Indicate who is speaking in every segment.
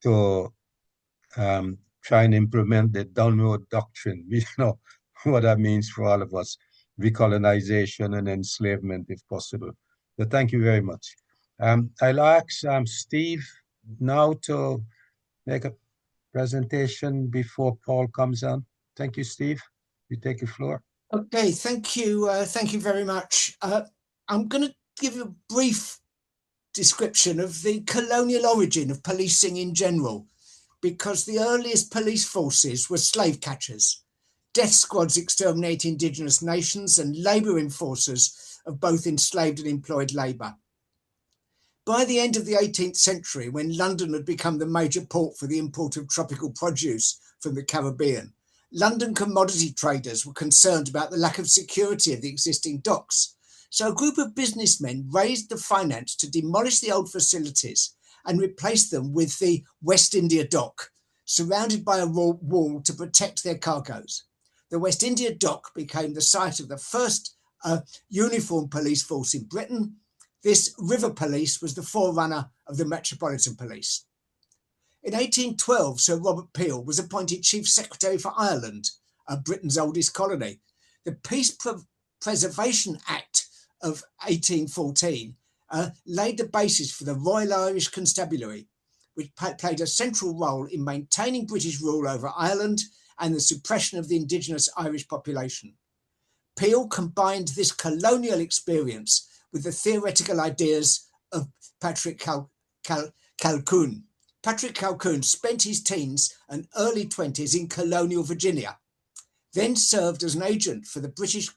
Speaker 1: to try and implement the downward doctrine. We know what that means for all of us, recolonization and enslavement if possible. But thank you very much. I'll ask Steve now to make a presentation before Paul comes on. Thank you, Steve. You take the floor.
Speaker 2: Okay, thank you. Thank you very much. I'm going to give you a brief description of the colonial origin of policing in general, because the earliest police forces were slave catchers, death squads exterminating indigenous nations, and labour enforcers of both enslaved and employed labour. By the end of the 18th century, when London had become the major port for the import of tropical produce from the Caribbean, London commodity traders were concerned about the lack of security of the existing docks. So a group of businessmen raised the finance to demolish the old facilities and replace them with the West India Dock, surrounded by a wall to protect their cargoes. The West India Dock became the site of the first uniformed police force in Britain. This river police was the forerunner of the Metropolitan Police. In 1812, Sir Robert Peel was appointed Chief Secretary for Ireland, Britain's oldest colony. The Peace Preservation Act of 1814 laid the basis for the Royal Irish Constabulary, which played a central role in maintaining British rule over Ireland and the suppression of the indigenous Irish population. Peel combined this colonial experience with the theoretical ideas of Patrick Calhoun. Patrick Calhoun spent his teens and early 20s in colonial Virginia, then served as an agent for the British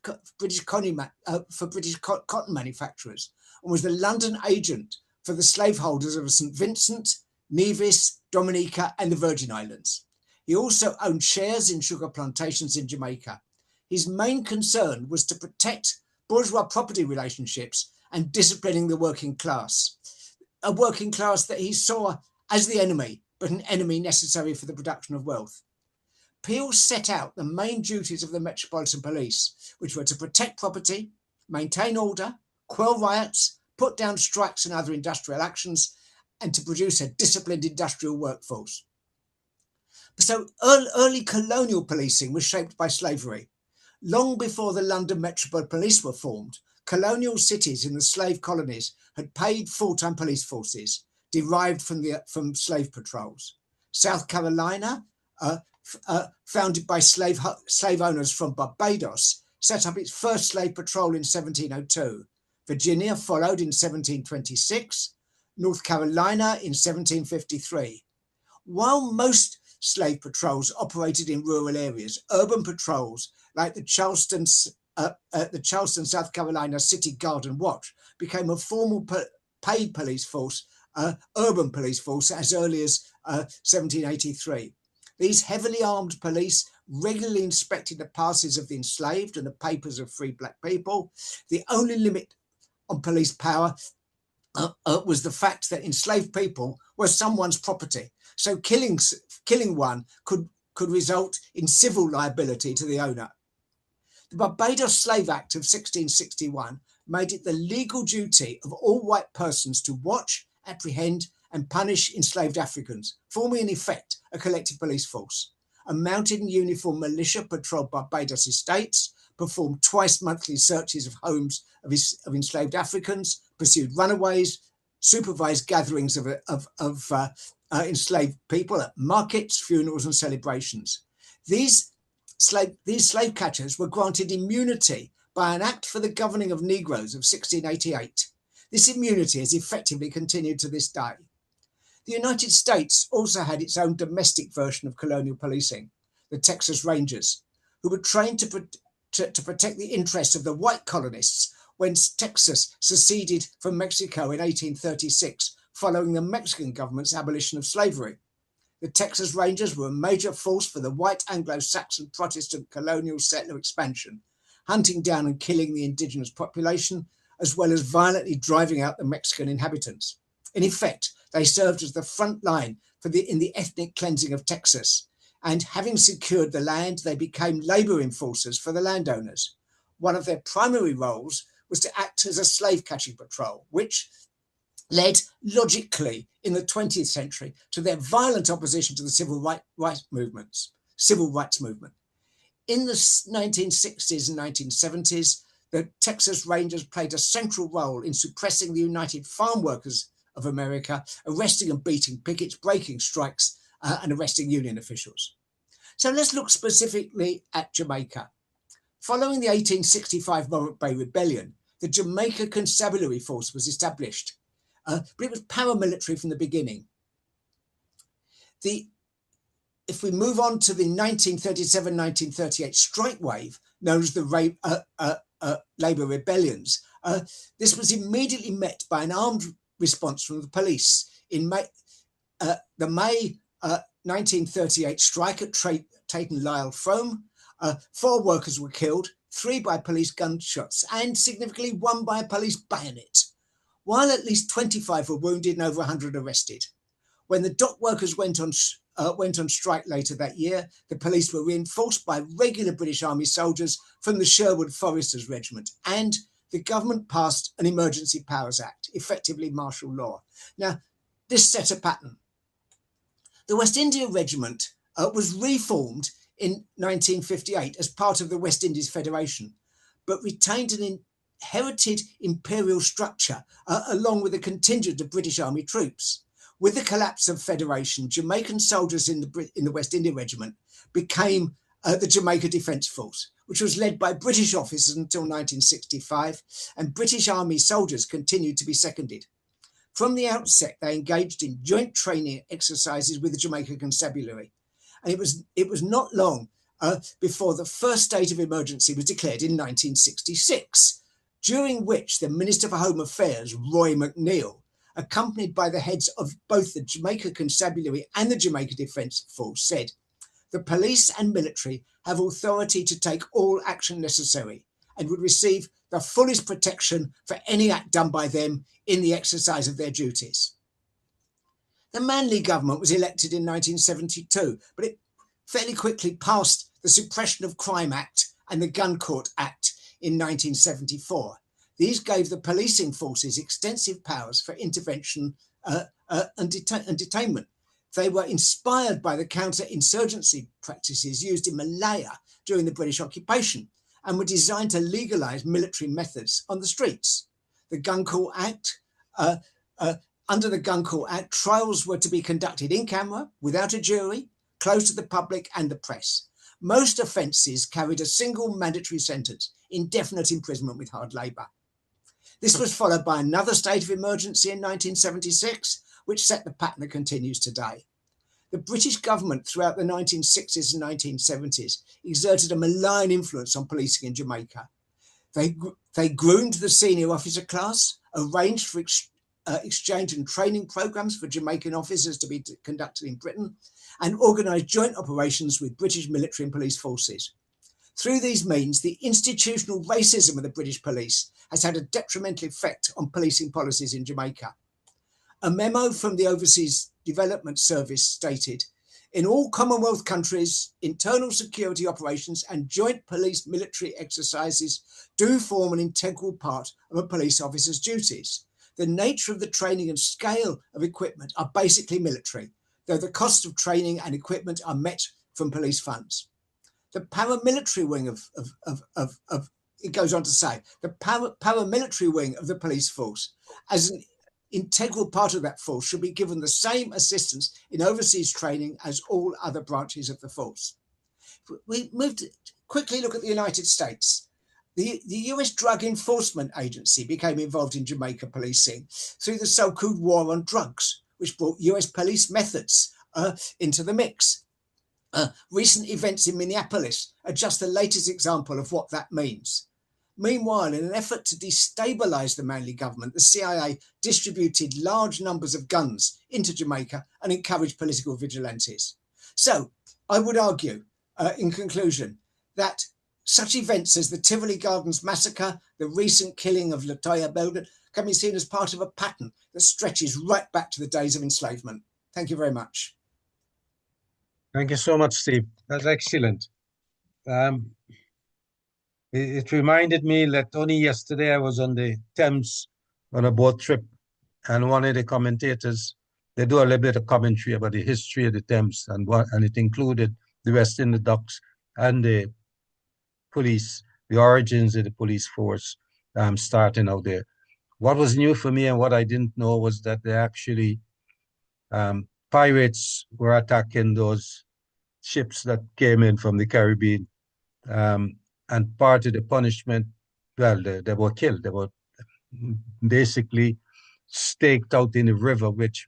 Speaker 2: cotton manufacturers, and was the London agent for the slaveholders of St. Vincent, Nevis, Dominica, and the Virgin Islands. He also owned shares in sugar plantations in Jamaica. His main concern was to protect bourgeois property relationships and disciplining the working class, a working class that he saw as the enemy, but an enemy necessary for the production of wealth. Peel set out the main duties of the Metropolitan Police, which were to protect property, maintain order, quell riots, put down strikes and other industrial actions, and to produce a disciplined industrial workforce. So early colonial policing was shaped by slavery. Long before the London Metropolitan Police were formed, colonial cities in the slave colonies had paid full-time police forces derived from slave patrols. South Carolina, founded by slave owners from Barbados, set up its first slave patrol in 1702. Virginia followed in 1726, North Carolina in 1753. While most slave patrols operated in rural areas, urban patrols like the Charleston, South Carolina City Guard and Watch became a formal paid police force, urban police force, as early as 1783. These heavily armed police regularly inspected the passes of the enslaved and the papers of free black people. The only limit on police power was the fact that enslaved people were someone's property. So killing one could result in civil liability to the owner. The Barbados Slave Act of 1661 made it the legal duty of all white persons to watch, apprehend, and punish enslaved Africans, forming in effect a collective police force. A mounted and uniformed militia patrolled Barbados estates, performed twice monthly searches of homes of enslaved Africans, pursued runaways, supervised gatherings of enslaved people at markets, funerals, and celebrations. These slave catchers were granted immunity by an Act for the Governing of Negroes of 1688. This immunity has effectively continued to this day. The United States also had its own domestic version of colonial policing, the Texas Rangers, who were trained to protect the interests of the white colonists when Texas seceded from Mexico in 1836, following the Mexican government's abolition of slavery. The Texas Rangers were a major force for the white Anglo-Saxon Protestant colonial settler expansion, hunting down and killing the indigenous population, as well as violently driving out the Mexican inhabitants. In effect, they served as the front line in the ethnic cleansing of Texas, and having secured the land, they became labor enforcers for the landowners. One of their primary roles was to act as a slave catching patrol, which led logically in the 20th century to their violent opposition to the civil rights movement. In the 1960s and 1970s, the Texas Rangers played a central role in suppressing the United Farm Workers of America, arresting and beating pickets, breaking strikes, and arresting union officials. So let's look specifically at Jamaica. Following the 1865 Morant Bay Rebellion, the Jamaica Constabulary Force was established, but it was paramilitary from the beginning. If we move on to the 1937-1938 strike wave, known as the Labour Rebellions, this was immediately met by an armed response from the police. In May, the May 1938 strike at Taton Lyle Frome, 4 workers were killed, 3 by police gunshots, and significantly 1 by a police bayonet, while at least 25 were wounded and over 100 arrested. When the dock workers went on strike later that year, the police were reinforced by regular British Army soldiers from the Sherwood Foresters Regiment, and the government passed an Emergency Powers Act, effectively martial law. Now, this set a pattern. The West India Regiment was reformed in 1958 as part of the West Indies Federation, but retained an inherited imperial structure along with a contingent of British Army troops. With the collapse of Federation, Jamaican soldiers in the West India Regiment became the Jamaica Defence Force, which was led by British officers until 1965, and British Army soldiers continued to be seconded. From the outset, they engaged in joint training exercises with the Jamaica Constabulary, and it was not long before the first state of emergency was declared in 1966, during which the Minister for Home Affairs, Roy McNeill, accompanied by the heads of both the Jamaica Constabulary and the Jamaica Defence Force, said, "The police and military have authority to take all action necessary and would receive the fullest protection for any act done by them in the exercise of their duties." The Manley government was elected in 1972, but it fairly quickly passed the Suppression of Crime Act and the Gun Court Act in 1974. These gave the policing forces extensive powers for intervention and detainment. They were inspired by the counter-insurgency practices used in Malaya during the British occupation and were designed to legalise military methods on the streets. The Gun Court Act, under the Gun Court Act, trials were to be conducted in camera, without a jury, closed to the public and the press. Most offences carried a single mandatory sentence, indefinite imprisonment with hard labour. This was followed by another state of emergency in 1976, which set the pattern that continues today. The British government throughout the 1960s and 1970s exerted a malign influence on policing in Jamaica. They groomed the senior officer class, arranged for exchange and training programs for Jamaican officers to be conducted in Britain, and organised joint operations with British military and police forces. Through these means, the institutional racism of the British police has had a detrimental effect on policing policies in Jamaica. A memo from the Overseas Development Service stated, "In all Commonwealth countries, internal security operations and joint police military exercises do form an integral part of a police officer's duties. The nature of the training and scale of equipment are basically military, though the cost of training and equipment are met from police funds." The paramilitary wing it goes on to say, the paramilitary wing of the police force, as an integral part of that force, should be given the same assistance in overseas training as all other branches of the force. We moved to quickly look at the United States. The US Drug Enforcement Agency became involved in Jamaica policing through the so-called War on Drugs, which brought US police methods into the mix. Recent events in Minneapolis are just the latest example of what that means. Meanwhile, in an effort to destabilise the Manley government, the CIA distributed large numbers of guns into Jamaica and encouraged political vigilantes. So I would argue, in conclusion, that such events as the Tivoli Gardens massacre, the recent killing of Latoya Bulgin, can be seen as part of a pattern that stretches right back to the days of enslavement. Thank you very much.
Speaker 1: Thank you so much, Steve. That's excellent. It reminded me that only yesterday I was on the Thames on a boat trip, and one of the commentators, they do a little bit of commentary about the history of the Thames and it included the West Indian docks and the police, the origins of the police force starting out there. What was new for me and what I didn't know was that they actually pirates were attacking those ships that came in from the Caribbean. And part of the punishment, well, they were killed. They were basically staked out in the river, which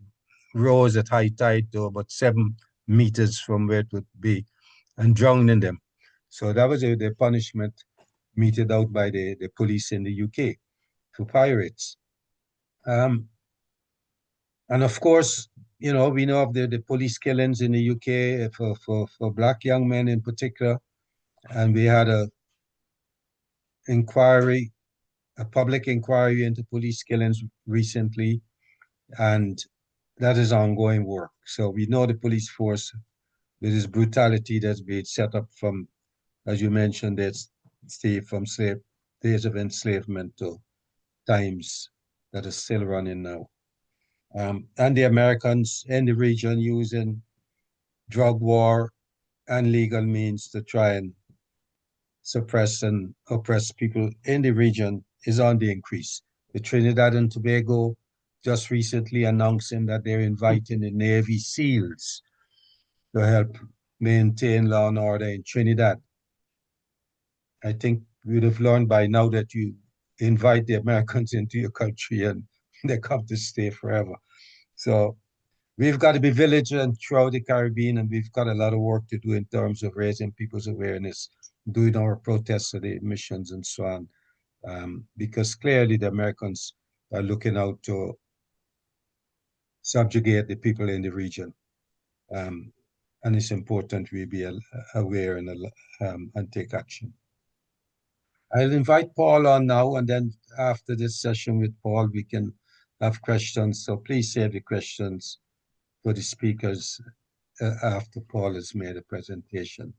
Speaker 1: rose at high tide to about 7 meters from where it would be, and drowning them. So that was the punishment meted out by the police in the UK for pirates. And of course, we know of the police killings in the UK for Black young men in particular. And we had a public inquiry into police killings recently, and that is ongoing work. So we know the police force, with this brutality that's been set up from, as you mentioned, from days of enslavement to times that are still running now. And the Americans in the region using drug war and legal means to try and suppress and oppress people in the region is on the increase. The Trinidad and Tobago just recently announcing that they're inviting the Navy SEALs to help maintain law and order in Trinidad. I think we'd have learned by now that you invite the Americans into your country and they come to stay forever. So we've got to be vigilant throughout the Caribbean, and we've got a lot of work to do in terms of raising people's awareness, doing our protests at the missions and so on, because clearly the Americans are looking out to subjugate the people in the region. And it's important we be aware and take action. I'll invite Paul on now, and then after this session with Paul, we can have questions. So please save the questions for the speakers after Paul has made a presentation.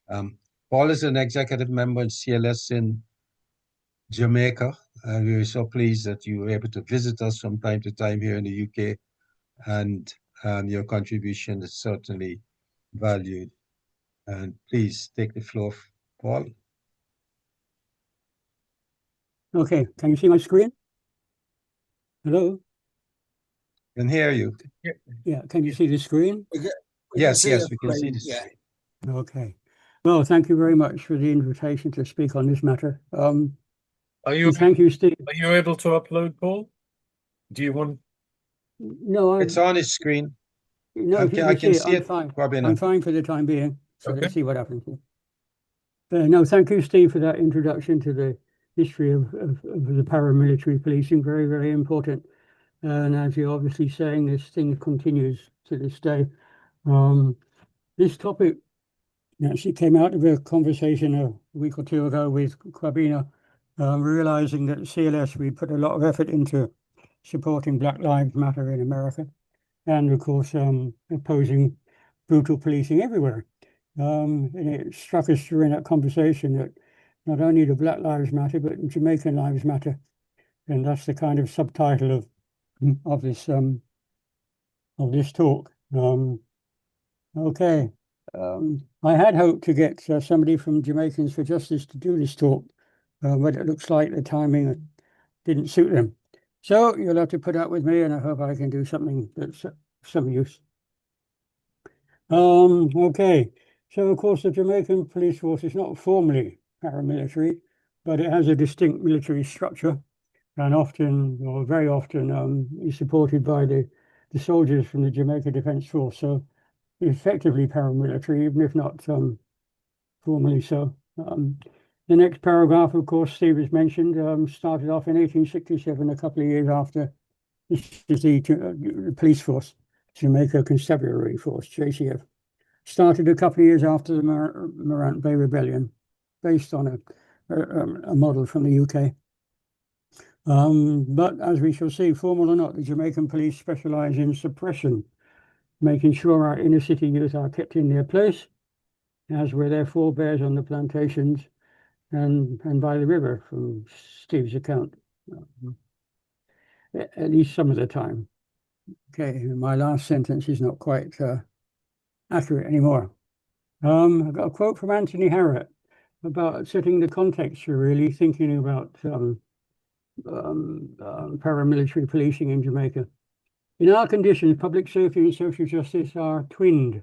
Speaker 1: Paul is an executive member in CLS in Jamaica, and we're so pleased that you were able to visit us from time to time here in the UK, and your contribution is certainly valued. And please take the floor, Paul.
Speaker 3: Okay, can you see my screen? Hello?
Speaker 1: Can hear you.
Speaker 3: Yeah, can you see the screen?
Speaker 1: Yes, we can see the screen.
Speaker 3: Okay. Well, thank you very much for the invitation to speak on this matter. Thank you, Steve.
Speaker 4: Are you able to upload, Paul? Do you want?
Speaker 3: No,
Speaker 1: it's on his screen.
Speaker 3: No,
Speaker 1: I can see it.
Speaker 3: Fine.
Speaker 1: Robin.
Speaker 3: I'm fine for the time being. So
Speaker 4: Okay.
Speaker 3: let's see what happens. No, thank you, Steve, for that introduction to the history of the paramilitary policing. Very, very important. And as you're obviously saying, this thing continues to this day. This topic actually came out of a conversation a week or two ago with Kwabena, realizing that at CLS, we put a lot of effort into supporting Black Lives Matter in America, and of course, opposing brutal policing everywhere. And it struck us during that conversation that not only do Black Lives Matter, but Jamaican Lives Matter. And that's the kind of subtitle of this talk. Okay. I had hoped to get somebody from Jamaicans for Justice to do this talk, but it looks like the timing didn't suit them. So you'll have to put up with me, and I hope I can do something that's some use. Okay. So, of course, the Jamaican police force is not formally paramilitary, but it has a distinct military structure, and often, or very often, is supported by the soldiers from the Jamaica Defence Force. So, effectively paramilitary, even if not formally so. The next paragraph, of course, Steve has mentioned, started off in 1867, a couple of years after. This is the police force, Jamaica Constabulary Force, JCF. Started a couple of years after the Morant Bay Rebellion, based on a model from the UK. But as we shall see, formal or not, the Jamaican police specialise in suppression, making sure our inner city youth are kept in their place, as were their forebears on the plantations and by the river, from Steve's account. at least some of the time. Okay, my last sentence is not quite accurate anymore. I've got a quote from Anthony Harriot about setting the context for really thinking about paramilitary policing in Jamaica. In our conditions, public safety and social justice are twinned.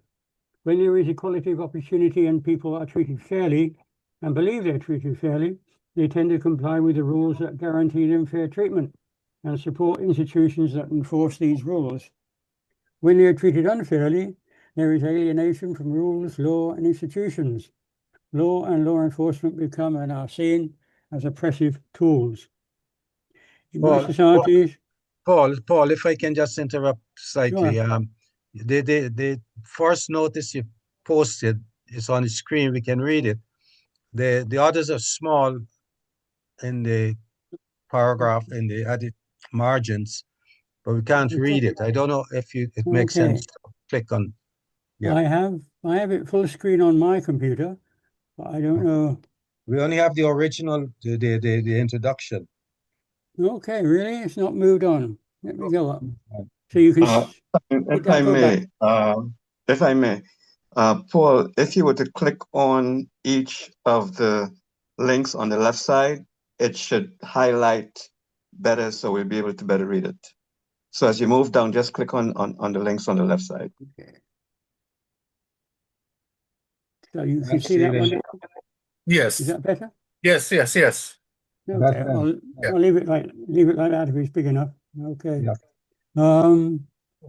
Speaker 3: When there is equality of opportunity and people are treated fairly and believe they're treated fairly, they tend to comply with the rules that guarantee them fair treatment and support institutions that enforce these rules. When they are treated unfairly, there is alienation from rules, law, and institutions. Law and law enforcement become and are seen as oppressive tools. In most societies...
Speaker 1: Paul, if I can just interrupt slightly.
Speaker 3: Sure.
Speaker 1: The first notice you posted is on the screen. We can read it. The others are small in the paragraph, in the added margins, but we can't read it. I don't know if it makes sense to click on. Yeah.
Speaker 3: I have it full screen on my computer, but I don't know.
Speaker 1: We only have the original, the introduction.
Speaker 3: Okay, really? It's not moved on. Let me go up. So you can
Speaker 5: if I may, Paul, if you were to click on each of the links on the left side, it should highlight better so we'll be able to better read it. So as you move down, just click on the links on the left side.
Speaker 3: Okay. So you can see that one?
Speaker 4: Yes.
Speaker 3: Is that better?
Speaker 4: Yes.
Speaker 3: Okay, I'll leave it like that if it's big enough. Okay.
Speaker 1: Yeah.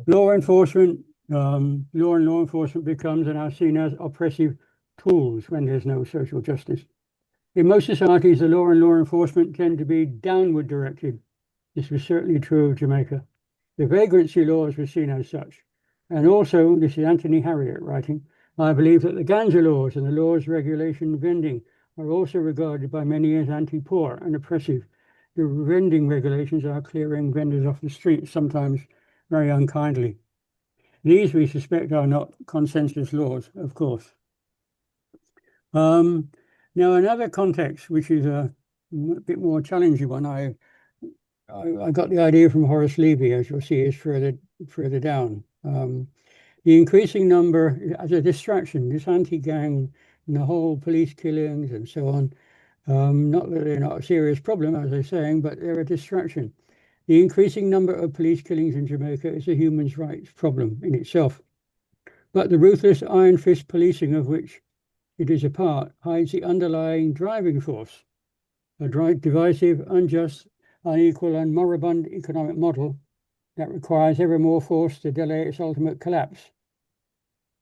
Speaker 3: Law enforcement, law and law enforcement becomes and are seen as oppressive tools when there's no social justice. In most societies, the law and law enforcement tend to be downward directed. This was certainly true of Jamaica. The vagrancy laws were seen as such. And also, this is Anthony Harriot writing, I believe that the ganja laws and the laws regulation vending are also regarded by many as anti-poor and oppressive. The vending regulations are clearing vendors off the street, sometimes very unkindly. These, we suspect, are not consensus laws, of course. Now, another context, which is a bit more challenging one, I got the idea from Horace Levy, as you'll see, is further down. The increasing number, as a distraction, this anti-gang and the whole police killings and so on, not that they're not a serious problem, as I'm saying, but they're a distraction. The increasing number of police killings in Jamaica is a human rights problem in itself. But the ruthless iron fist policing of which it is a part hides the underlying driving force, a divisive, unjust, unequal and moribund economic model that requires ever more force to delay its ultimate collapse.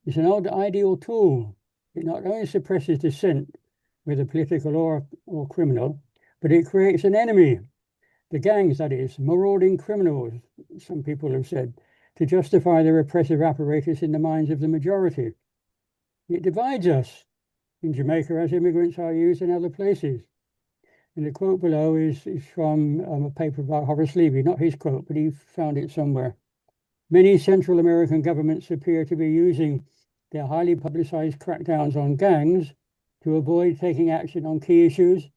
Speaker 3: It's an old ideal tool. It not only suppresses dissent, whether political or criminal, but it creates an enemy. The gangs, that is, marauding criminals, some people have said, to justify the repressive apparatus in the minds of the majority. It divides us in Jamaica as immigrants are used in other places. And the quote below is from a paper by Horace Levy, not his quote, but he found it somewhere. Many Central American governments appear to be using their highly publicized crackdowns on gangs to avoid taking action on key issues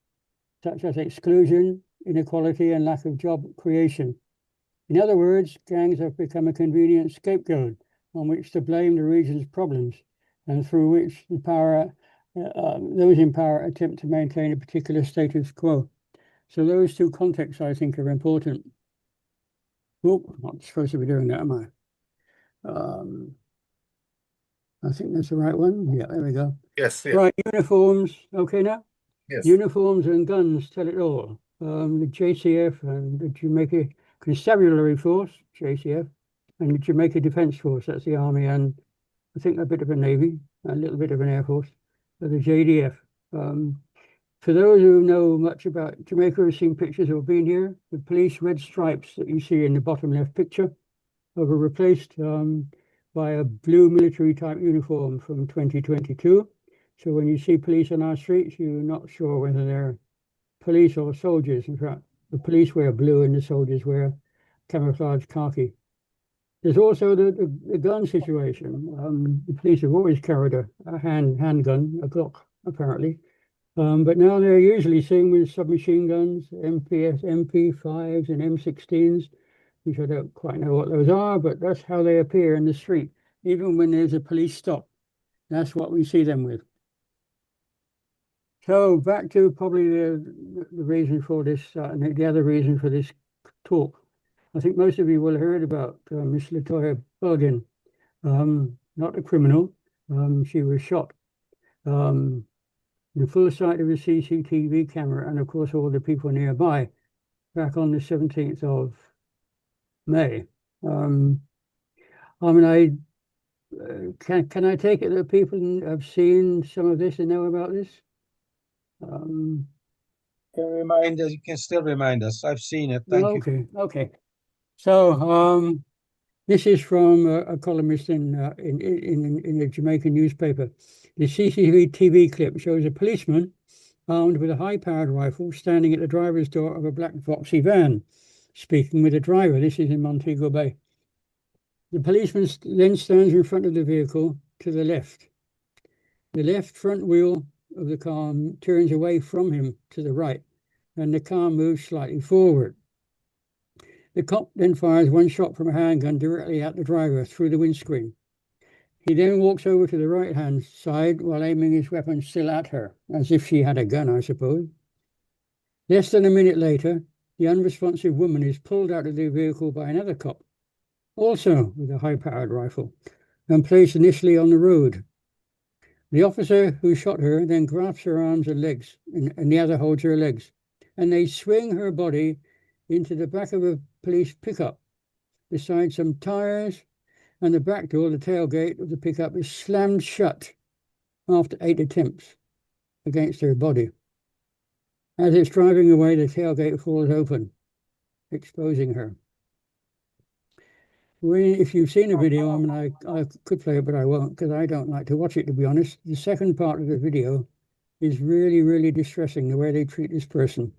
Speaker 3: such as exclusion, inequality, and lack of job creation. In other words, gangs have become a convenient scapegoat on which to blame the region's problems and through which those in power attempt to maintain a particular status quo. So those two contexts, I think, are important. Oh, I'm not supposed to be doing that, am I? I think that's the right one. Yeah, there we go.
Speaker 4: Yes.
Speaker 3: Right, uniforms. Okay now?
Speaker 4: Yes.
Speaker 3: Uniforms and guns tell it all. The JCF and the Jamaica Constabulary Force, JCF, and the Jamaica Defence Force, that's the Army, and I think a bit of a Navy, a little bit of an Air Force, the JDF. For those who know much about Jamaica, have seen pictures or been here, the police red stripes that you see in the bottom left picture were replaced by a blue military type uniform from 2022. So when you see police on our streets, you're not sure whether they're police or soldiers. In fact, the police wear blue and the soldiers wear camouflage khaki. There's also the gun situation. The police have always carried a handgun, a Glock, apparently. But now they're usually seen with submachine guns, MP5s and M16s, which I don't quite know what those are, but that's how they appear in the street, even when there's a police stop. That's what we see them with. So back to probably the reason for this, and the other reason for this talk. I think most of you will have heard about Miss Latoya Bulgin, not a criminal. She was shot in full sight of a CCTV camera, and of course all the people nearby, back on the 17th of May. I mean, can I take it that people have seen some of this and know about this?
Speaker 1: Can you can still remind us. I've seen it. Thank you.
Speaker 3: Okay. So this is from a columnist in a Jamaican newspaper. The CCTV clip shows a policeman armed with a high-powered rifle standing at the driver's door of a black Vauxhall van, speaking with the driver. This is in Montego Bay. The policeman then stands in front of the vehicle to the left. The left front wheel of the car turns away from him to the right, and the car moves slightly forward. The cop then fires one shot from a handgun directly at the driver through the windscreen. He then walks over to the right-hand side while aiming his weapon still at her, as if she had a gun, I suppose. Less than a minute later, the unresponsive woman is pulled out of the vehicle by another cop, also with a high-powered rifle, and placed initially on the road. The officer who shot her then grasps her arms and legs, and the other holds her legs, and they swing her body into the back of a police pickup. Beside some tires, and the back door, the tailgate of the pickup, is slammed shut after 8 attempts against her body. As it's driving away, the tailgate falls open, exposing her. If you've seen a video, I mean, I could play it, but I won't, because I don't like to watch it, to be honest. The second part of the video is really, really distressing, the way they treat this person.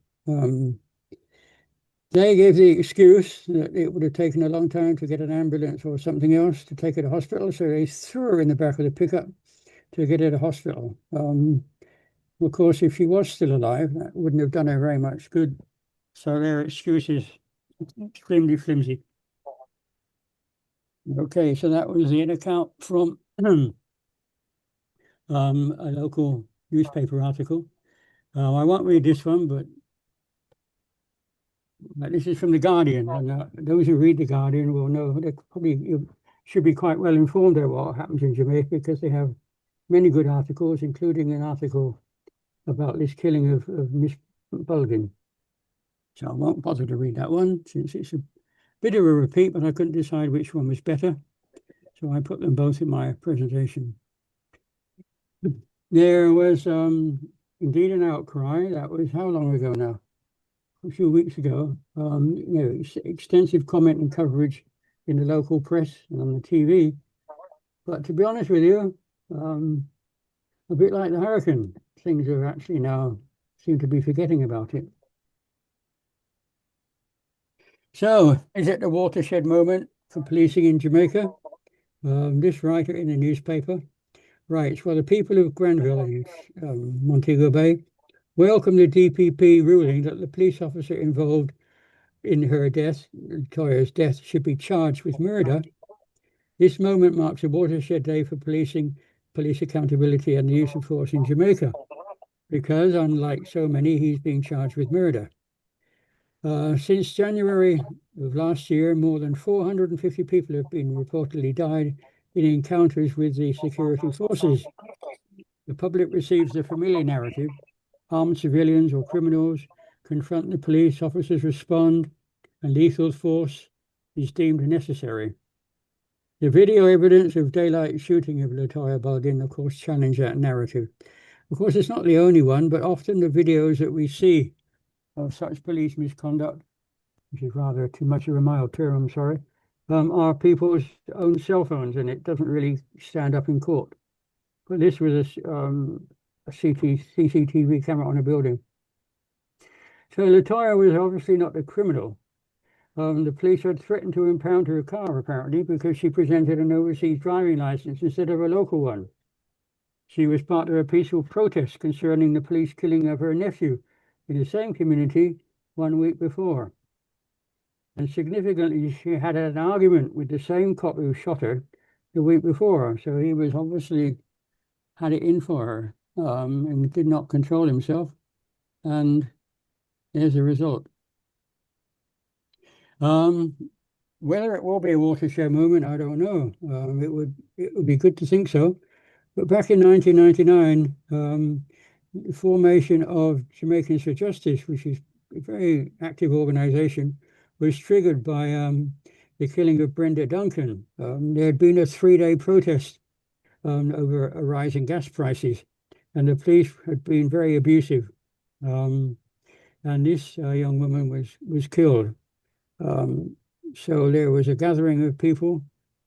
Speaker 3: They gave the excuse that it would have taken a long time to get an ambulance or something else to take her to hospital, so they threw her in the back of the pickup to get her to hospital. Of course, if she was still alive, that wouldn't have done her very much good. So their excuse is extremely flimsy. Okay, so that was the account from a local newspaper article. I won't read this one, but this is from The Guardian, and those who read The Guardian will know they probably should be quite well informed about what happens in Jamaica, because they have many good articles, including an article about this killing of Miss Bulgin. So I won't bother to read that one, since it's a bit of a repeat, but I couldn't decide which one was better. So I put them both in my presentation. There was indeed an outcry. That was how long ago now? A few weeks ago. Extensive comment and coverage in the local press and on the TV. But to be honest with you, a bit like the hurricane, things are actually now seem to be forgetting about it. So, is it the watershed moment for policing in Jamaica? This writer in the newspaper writes, well, the people of Granville in Montego Bay welcome the DPP ruling that the police officer involved in her death, Latoya's death, should be charged with murder. This moment marks a watershed day for police accountability and the use of force in Jamaica, because unlike so many, he's being charged with murder. Since January of last year, more than 450 people have been reportedly died in encounters with the security forces. The public receives the familiar narrative: armed civilians or criminals confront the police, officers respond, and lethal force is deemed necessary. The video evidence of daylight shooting of Latoya Bulgin, of course, challenge that narrative. Of course, it's not the only one, but often the videos that we see of such police misconduct, which is rather too much of a mild term, I'm sorry, are people's own cell phones, and it doesn't really stand up in court. But this was a CCTV camera on a building. So Latoya was obviously not the criminal. The police had threatened to impound her car, apparently, because she presented an overseas driving license instead of a local one. She was part of a peaceful protest concerning the police killing of her nephew in the same community 1 week before. And significantly, she had an argument with the same cop who shot her the week before. So he was obviously had it in for her, and did not control himself. And there's a result. Whether it will be a watershed moment, I don't know. It would be good to think so. But back in 1999, the formation of Jamaicans for Justice, which is a very active organization, was triggered by the killing of Brenda Duncan. There had been a 3-day protest over a rise in gas prices, and the police had been very abusive. And this young woman was killed. So there was a gathering of people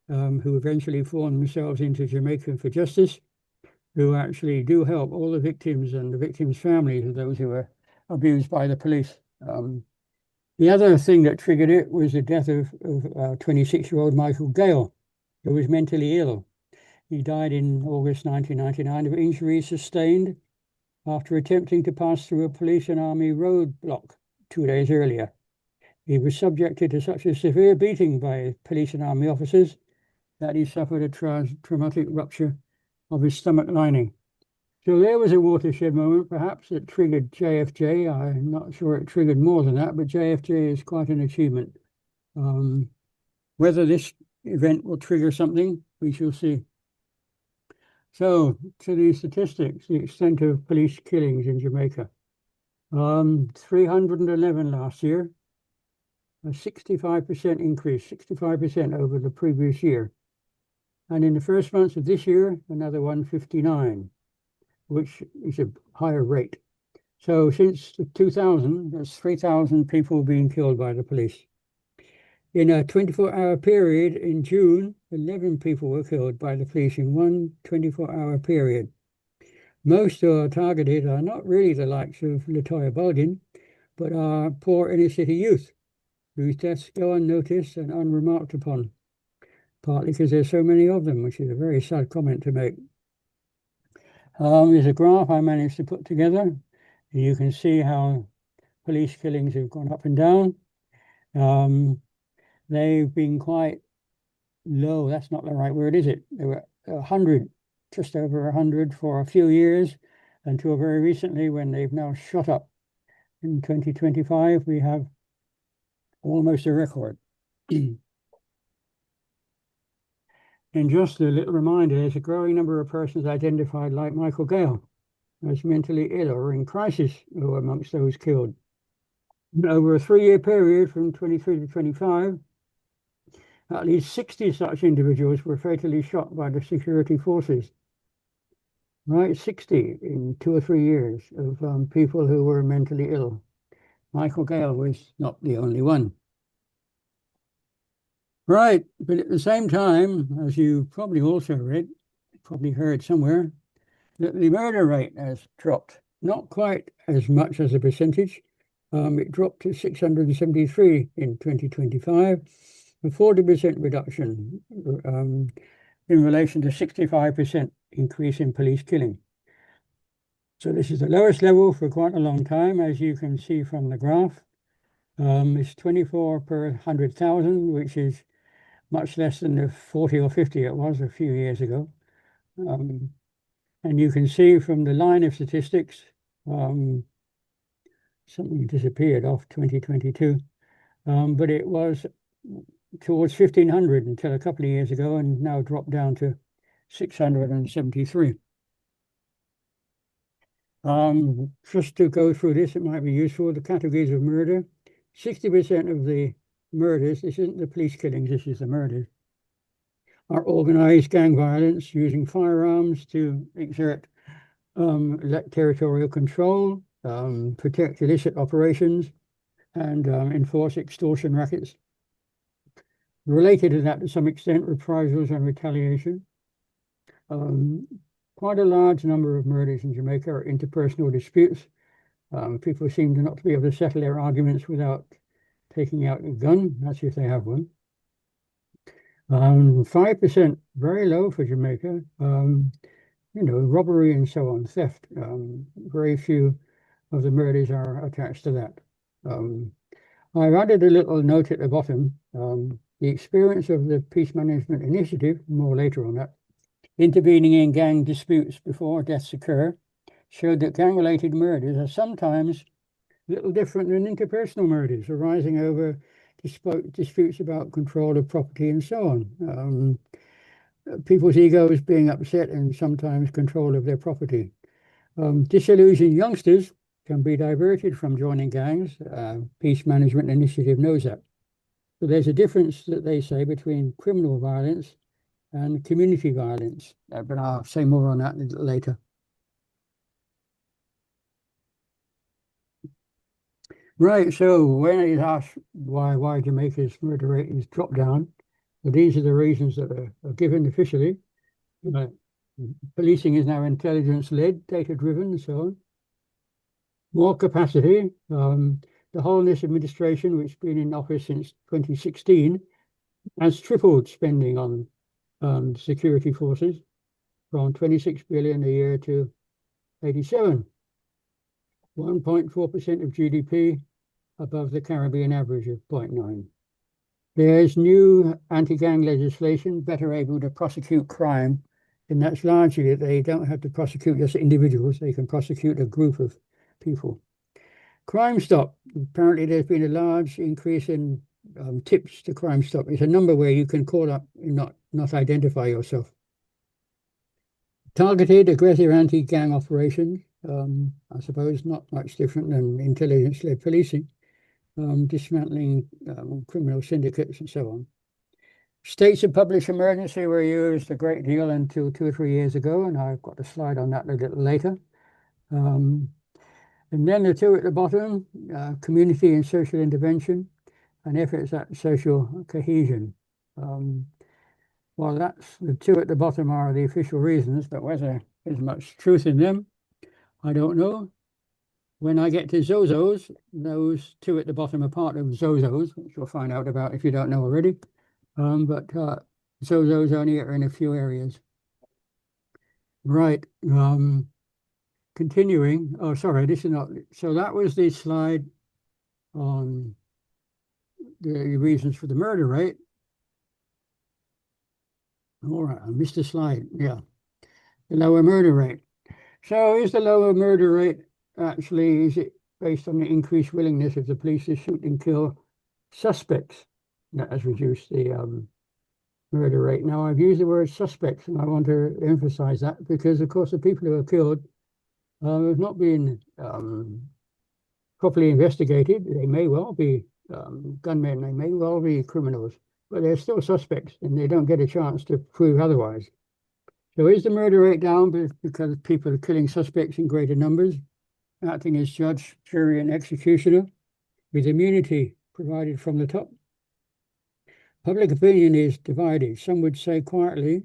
Speaker 3: who eventually formed themselves into Jamaican for Justice, who actually do help all the victims and the victims' families of those who were abused by the police. The other thing that triggered it was the death of 26-year-old Michael Gale, who was mentally ill. He died in August 1999 of injuries sustained after attempting to pass through a police and army roadblock 2 days earlier. He was subjected to such a severe beating by police and army officers that he suffered a traumatic rupture of his stomach lining. So there was a watershed moment, perhaps, that triggered JFJ. I'm not sure it triggered more than that, but JFJ is quite an achievement. Whether this event will trigger something, we shall see. So, to the statistics, the extent of police killings in Jamaica. 311 last year, a 65% increase, 65% over the previous year. And in the first months of this year, another 159, which is a higher rate. So since 2000, there's 3,000 people being killed by the police. In a 24-hour period in June, 11 people were killed by the police in one 24-hour period. Most who are targeted are not really the likes of Latoya Bulgin, but are poor inner-city youth, whose deaths go unnoticed and unremarked upon, partly because there's so many of them, which is a very sad comment to make. There's a graph I managed to put together. You can see how police killings have gone up and down. They've been quite low. That's not the right word, is it? There were 100, just over 100 for a few years, until very recently when they've now shot up. In 2025, we have almost a record. And just a little reminder, there's a growing number of persons identified like Michael Gale as mentally ill or in crisis who are amongst those killed. And over a 3-year period from 23 to 25, at least 60 such individuals were fatally shot by the security forces. Right, 60 in 2 or 3 years of people who were mentally ill. Michael Gale was not the only one. Right, but at the same time, as you probably also read, probably heard somewhere, that the murder rate has dropped. Not quite as much as a percentage. It dropped to 673 in 2025, a 40% reduction in relation to 65% increase in police killing. So this is the lowest level for quite a long time, as you can see from the graph. It's 24 per 100,000, which is much less than the 40 or 50 it was a few years ago. And you can see from the line of statistics, something disappeared off 2022, but it was towards 1,500 until a couple of years ago and now dropped down to 673. Just to go through this, it might be useful. The categories of murder, 60% of the murders, this isn't the police killings, this is the murders, are organized gang violence using firearms to exert territorial control, protect illicit operations, and enforce extortion rackets. Related to that to some extent, reprisals and retaliation. Quite a large number of murders in Jamaica are interpersonal disputes. People seem not to be able to settle their arguments without taking out a gun. That's if they have one. 5%, very low for Jamaica. Robbery and so on, theft. Very few of the murders are attached to that. I've added a little note at the bottom. The experience of the Peace Management Initiative, more later on that, intervening in gang disputes before deaths occur, showed that gang-related murders are sometimes little different than interpersonal murders arising over disputes about control of property and so on. People's egos being upset and sometimes control of their property. Disillusioned youngsters can be diverted from joining gangs. Peace Management Initiative knows that. So there's a difference that they say between criminal violence and community violence, but I'll say more on that a little later. Right, so when it is asked why Jamaica's murder rate is dropped down, well, these are the reasons that are given officially. Policing is now intelligence-led, data-driven, and so on. More capacity. The Holness administration, which has been in office since 2016, has tripled spending on security forces from 26 billion a year to 87. 1.4% of GDP, above the Caribbean average of 0.9. There's new anti-gang legislation, better able to prosecute crime, and that's largely that they don't have to prosecute just individuals, they can prosecute a group of people. Crime Stop. Apparently there's been a large increase in tips to Crime Stop. It's a number where you can call up and not identify yourself. Targeted aggressive anti-gang operations. I suppose not much different than intelligence-led policing, dismantling criminal syndicates and so on. States of public emergency were used a great deal until 2 or 3 years ago, and I've got a slide on that a little later. And then the two at the bottom, community and social intervention, and efforts at social cohesion. Well, that's the two at the bottom are the official reasons, but whether there's much truth in them, I don't know. When I get to Zozos, those two at the bottom are part of Zozos, which you'll find out about if you don't know already. But Zozos only are in a few areas. Right. Continuing. Oh, sorry, this is not. So that was the slide on the reasons for the murder rate. All right, I missed a slide. Yeah, the lower murder rate. So is the lower murder rate actually, is it based on the increased willingness of the police to shoot and kill suspects that has reduced the murder rate? Now, I've used the word suspects, and I want to emphasize that because, of course, the people who are killed have not been properly investigated. They may well be gunmen, they may well be criminals, but they're still suspects, and they don't get a chance to prove otherwise. So is the murder rate down because people are killing suspects in greater numbers, acting as judge, jury, and executioner, with immunity provided from the top? Public opinion is divided. Some would say quietly,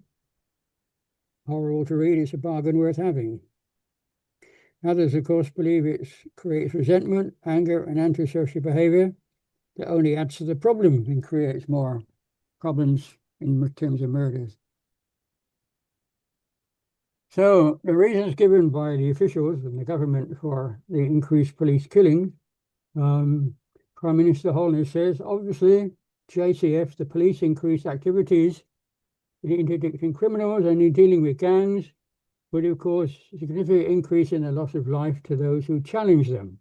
Speaker 3: horrible to read, it's a bargain worth having. Others, of course, believe it creates resentment, anger, and antisocial behavior that only adds to the problem and creates more problems in terms of murders. So the reasons given by the officials and the government for the increased police killings, Prime Minister Holness says, obviously, JCF, the police increased activities in interdicting criminals and in dealing with gangs, would of course significant increase in the loss of life to those who challenge them.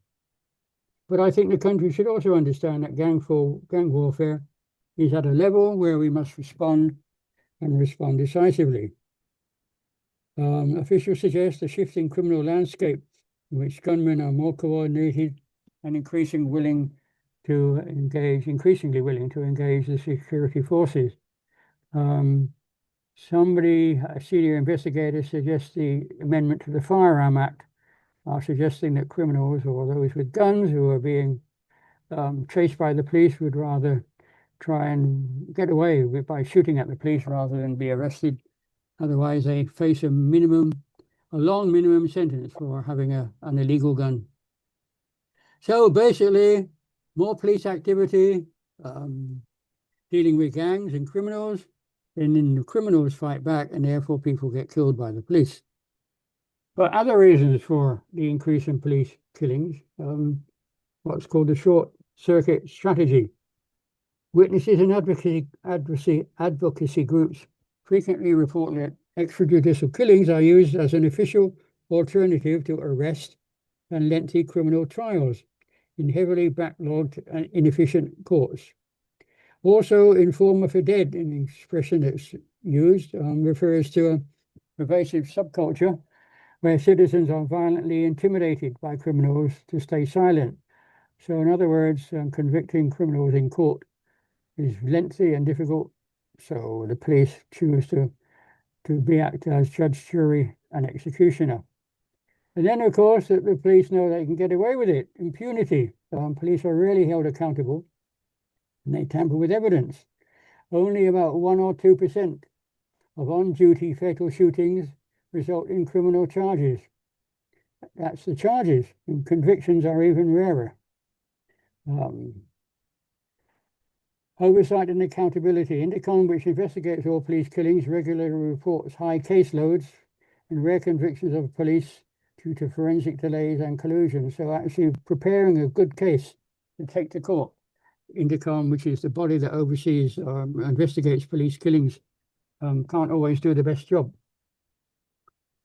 Speaker 3: But I think the country should also understand that gang warfare is at a level where we must respond and respond decisively. Officials suggest a shift in criminal landscape in which gunmen are more coordinated and increasingly willing to engage the security forces. A senior investigator suggests the amendment to the Firearm Act are suggesting that criminals or those with guns who are being chased by the police would rather try and get away by shooting at the police rather than be arrested. Otherwise, they face a long minimum sentence for having an illegal gun. So basically, more police activity, dealing with gangs and criminals, and then the criminals fight back, and therefore people get killed by the police. But other reasons for the increase in police killings, what's called the short circuit strategy. Witnesses and advocacy groups frequently report that extrajudicial killings are used as an official alternative to arrest and lengthy criminal trials in heavily backlogged and inefficient courts. Also, informer for dead, an expression that's used, refers to a pervasive subculture where citizens are violently intimidated by criminals to stay silent. So in other words, convicting criminals in court is lengthy and difficult, so the police choose to act as judge, jury, and executioner. And then, of course, the police know they can get away with it. Impunity. Police are rarely held accountable, and they tamper with evidence. Only about 1 or 2% of on-duty fatal shootings result in criminal charges. That's the charges, and convictions are even rarer. Oversight and accountability. Indicom, which investigates all police killings, regularly reports high caseloads and rare convictions of police due to forensic delays and collusion. So actually preparing a good case to take to court. Indicom, which is the body that oversees investigates police killings, can't always do the best job.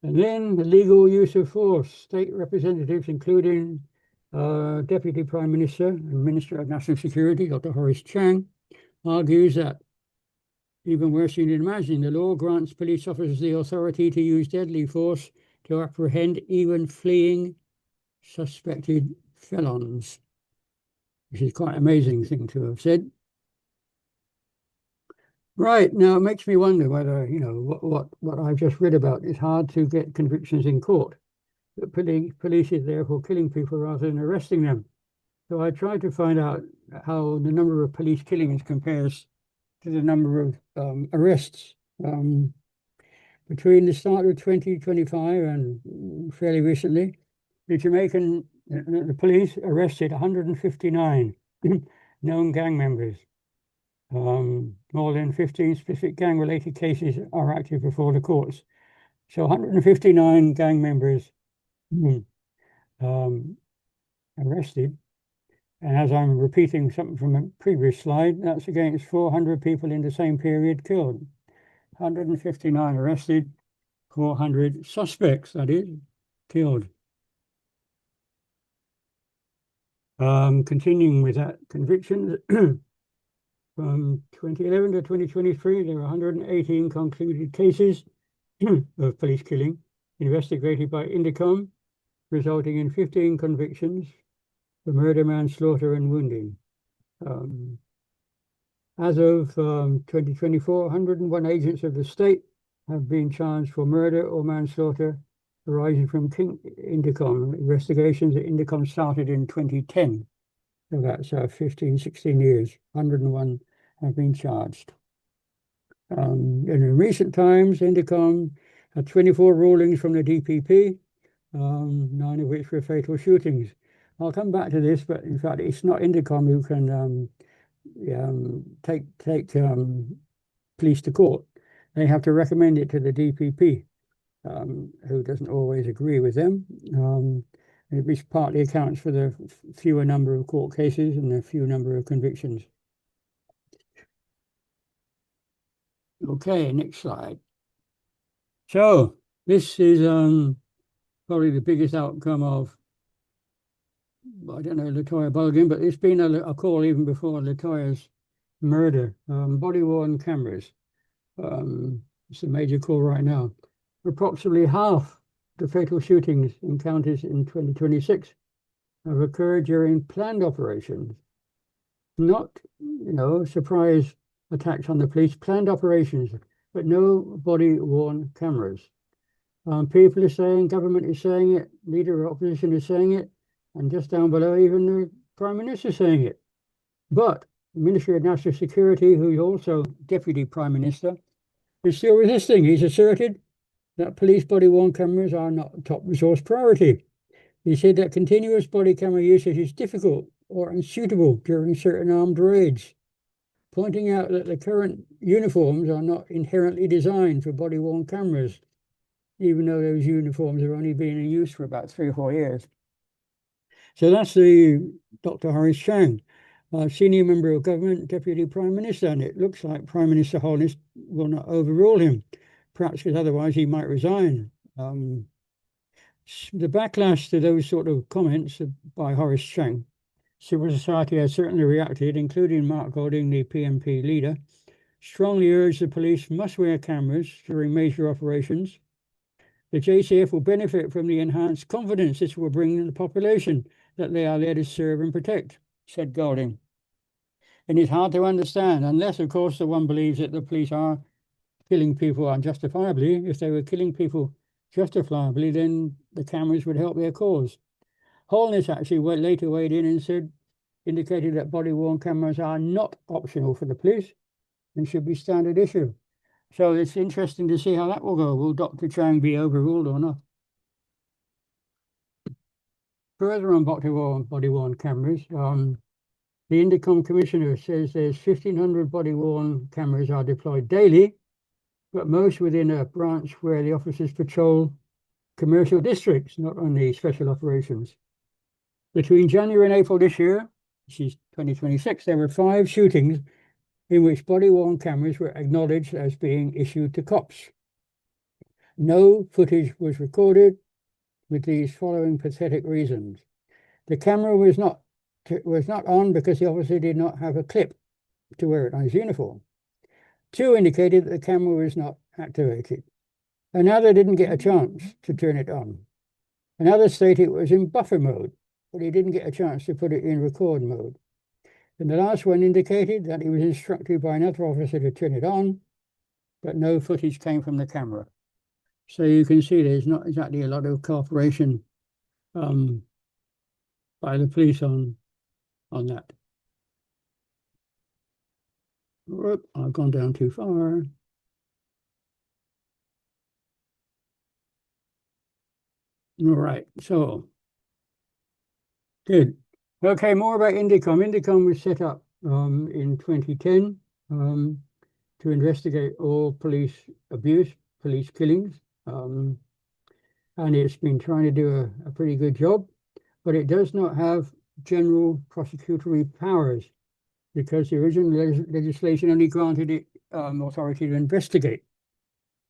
Speaker 3: And then the legal use of force. State representatives, including Deputy Prime Minister and Minister of National Security, Dr. Horace Chang, argues that, even worse than you can imagine, the law grants police officers the authority to use deadly force to apprehend even fleeing suspected felons, which is quite an amazing thing to have said. Right, now it makes me wonder whether, what I've just read about, it's hard to get convictions in court. The police is therefore killing people rather than arresting them. So I tried to find out how the number of police killings compares to the number of arrests. Between the start of 2025 and fairly recently, the Jamaican the police arrested 159 known gang members. More than 15 specific gang-related cases are active before the courts. So 159 gang members arrested. And as I'm repeating something from a previous slide, that's against 400 people in the same period killed. 159 arrested, 400 suspects, that is, killed. Continuing with that, convictions. From 2011 to 2023, there were 118 concluded cases of police killing investigated by Indicom, resulting in 15 convictions for murder, manslaughter, and wounding. As of 2024, 101 agents of the state have been charged for murder or manslaughter arising from Indicom investigations that Indicom started in 2010. So that's 15, 16 years. 101 have been charged. And in recent times, Indicom had 24 rulings from the DPP, 9 of which were fatal shootings. I'll come back to this, but in fact, it's not Indicom who can take police to court. They have to recommend it to the DPP, who doesn't always agree with them. Which partly accounts for the fewer number of court cases and the fewer number of convictions. Okay, next slide. So this is probably the biggest outcome of, I don't know, Latoya Bulgin, but it's been a call even before Latoya's murder. Body-worn cameras. It's a major call right now. Approximately half the fatal shootings encounters in 2026 have occurred during planned operations, not, surprise attacks on the police, planned operations, but no body-worn cameras. People are saying, government is saying it, leader of opposition is saying it, and just down below, even the Prime Minister is saying it. But the Ministry of National Security, who is also Deputy Prime Minister, is still resisting. He's asserted that police body-worn cameras are not a top resource priority. He said that continuous body camera usage is difficult or unsuitable during certain armed raids, pointing out that the current uniforms are not inherently designed for body-worn cameras, even though those uniforms are only being in use for about 3 or 4 years. So that's the Dr. Horace Chang. Senior member of government, Deputy Prime Minister, and it looks like Prime Minister Holness will not overrule him, perhaps because otherwise he might resign. The backlash to those sort of comments by Horace Chang, civil society has certainly reacted, including Mark Golding, the PMP leader, strongly urged the police must wear cameras during major operations. The JCF will benefit from the enhanced confidence this will bring in the population that they are there to serve and protect, said Golding. And it's hard to understand, unless, of course, the one believes that the police are killing people unjustifiably. If they were killing people justifiably, then the cameras would help their cause. Holness actually later weighed in and indicated that body-worn cameras are not optional for the police and should be standard issue. So it's interesting to see how that will go. Will Dr. Chang be overruled or not? Further on body-worn cameras, the Intercom Commissioner says there's 1,500 body-worn cameras are deployed daily, but most within a branch where the officers patrol commercial districts, not only special operations. Between January and April this year, which is 2026, there were 5 shootings in which body-worn cameras were acknowledged as being issued to cops. No footage was recorded with these following pathetic reasons. The camera was not on because the officer did not have a clip to wear it on his uniform. 2 indicated that the camera was not activated. Another didn't get a chance to turn it on. Another stated it was in buffer mode, but he didn't get a chance to put it in record mode. And the last one indicated that he was instructed by another officer to turn it on, but no footage came from the camera. So you can see there's not exactly a lot of cooperation by the police on that. Whoop, I've gone down too far. All right, so good. Okay, more about Indicom. Indicom was set up in 2010 to investigate all police abuse, police killings, and it's been trying to do a pretty good job, but it does not have general prosecutory powers because the original legislation only granted it authority to investigate.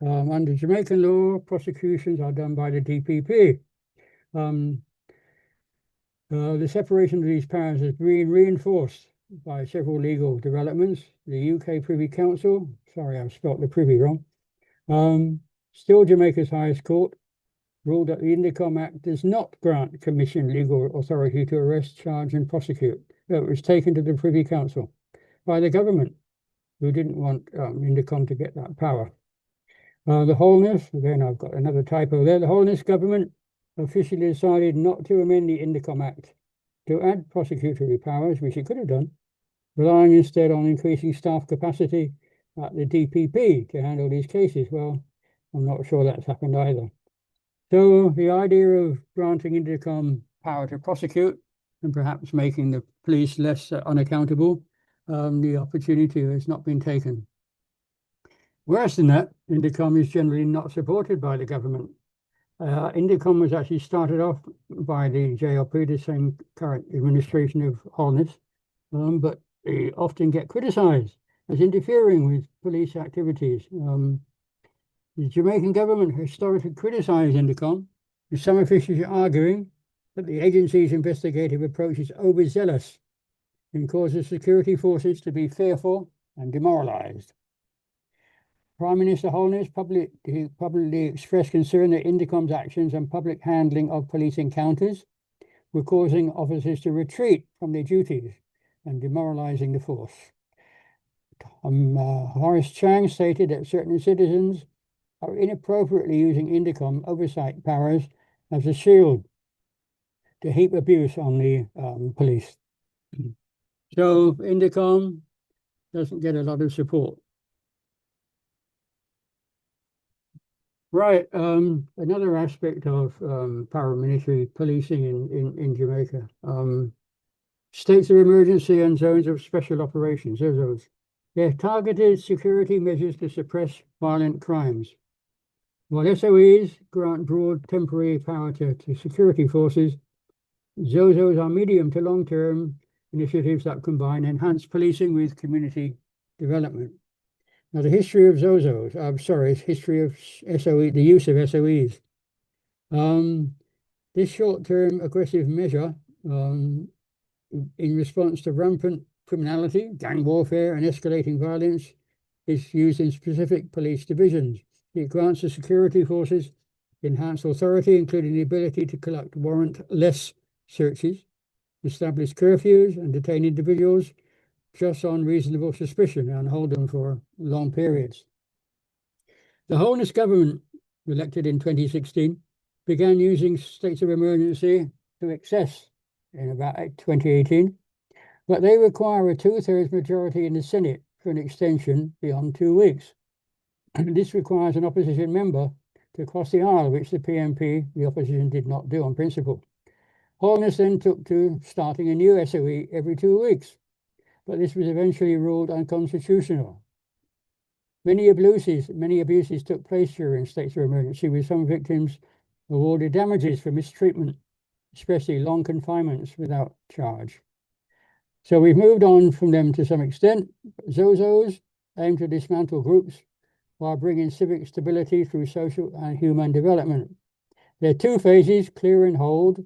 Speaker 3: Under Jamaican law, prosecutions are done by the DPP. The separation of these powers has been reinforced by several legal developments. The UK Privy Council, sorry, I've spelt the Privy wrong, still Jamaica's highest court, ruled that the Indicom Act does not grant Commission legal authority to arrest, charge and prosecute. It was taken to the Privy Council by the government, who didn't want Indicom to get that power. The Holness, again I've got another typo there, the Holness government officially decided not to amend the Indicom Act to add prosecutory powers, which it could have done, relying instead on increasing staff capacity at the DPP to handle these cases. Well, I'm not sure that's happened either. So the idea of granting Indicom power to prosecute and perhaps making the police less unaccountable, the opportunity has not been taken. Worse than that, Indicom is generally not supported by the government. Indicom was actually started off by the JLP, the same current administration of Holness, but they often get criticised as interfering with police activities. The Jamaican government historically criticised Indicom, with some officials arguing that the agency's investigative approach is overzealous and causes security forces to be fearful and demoralised. Prime Minister Holness publicly expressed concern that Indicom's actions and public handling of police encounters were causing officers to retreat from their duties and demoralising the force. Horace Chang stated that certain citizens are inappropriately using Indicom oversight powers as a shield to heap abuse on the police. So Indicom doesn't get a lot of support. Right, another aspect of paramilitary policing in Jamaica, states of emergency and zones of special operations, those. They're targeted security measures to suppress violent crimes. While SOEs grant broad temporary power to security forces, ZOZOs are medium to long-term initiatives that combine enhanced policing with community development. Now, the history of ZOZOs, history of SOE, the use of SOEs. This short-term aggressive measure in response to rampant criminality, gang warfare, and escalating violence is used in specific police divisions. It grants the security forces enhanced authority, including the ability to conduct warrantless searches, establish curfews, and detain individuals just on reasonable suspicion and hold them for long periods. The Holness government, elected in 2016, began using states of emergency to excess in about 2018, but they require a 2/3 majority in the Senate for an extension beyond 2 weeks. And this requires an opposition member to cross the aisle, which the PMP, the opposition, did not do on principle. Holness then took to starting a new SOE every 2 weeks, but this was eventually ruled unconstitutional. Many abuses took place during states of emergency, with some victims awarded damages for mistreatment, especially long confinements without charge. So we've moved on from them to some extent. ZOZOs aim to dismantle groups while bringing civic stability through social and human development. There are 2 phases, clear and hold,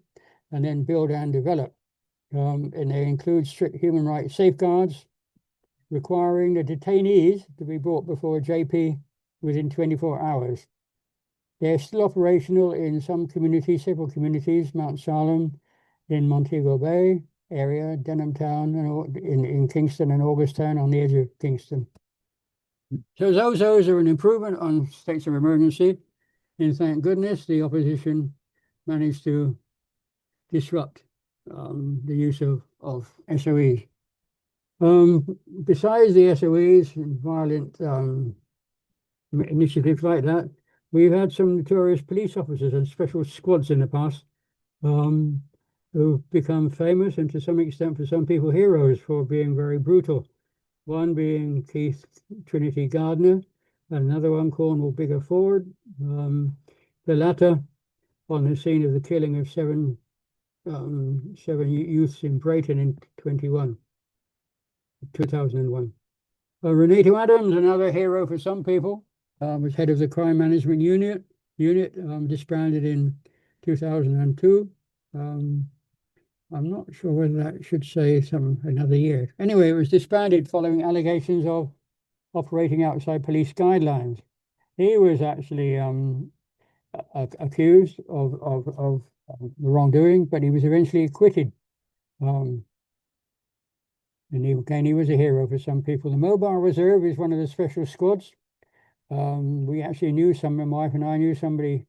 Speaker 3: and then build and develop. And they include strict human rights safeguards, requiring the detainees to be brought before a JP within 24 hours. They're still operational in some communities, several communities, Mount Salem, in Montego Bay area, Denham Town, and in Kingston and Augustown on the edge of Kingston. So those are an improvement on states of emergency, and thank goodness the opposition managed to disrupt the use of SOEs. Besides the SOEs and violent initiatives like that, we've had some notorious police officers and special squads in the past who've become famous and to some extent for some people heroes for being very brutal. One being Keith Trinity Gardner, and another one Cornwall Bigger Ford. The latter on the scene of the killing of seven youths in Brighton in 2001. Renato Adams, another hero for some people, was head of the crime management unit, disbanded in 2002. I'm not sure whether that should say another year. Anyway, it was disbanded following allegations of operating outside police guidelines. He was actually accused of wrongdoing, but he was eventually acquitted. And he was a hero for some people. The Mobile Reserve is one of the special squads. We actually knew my wife and I knew somebody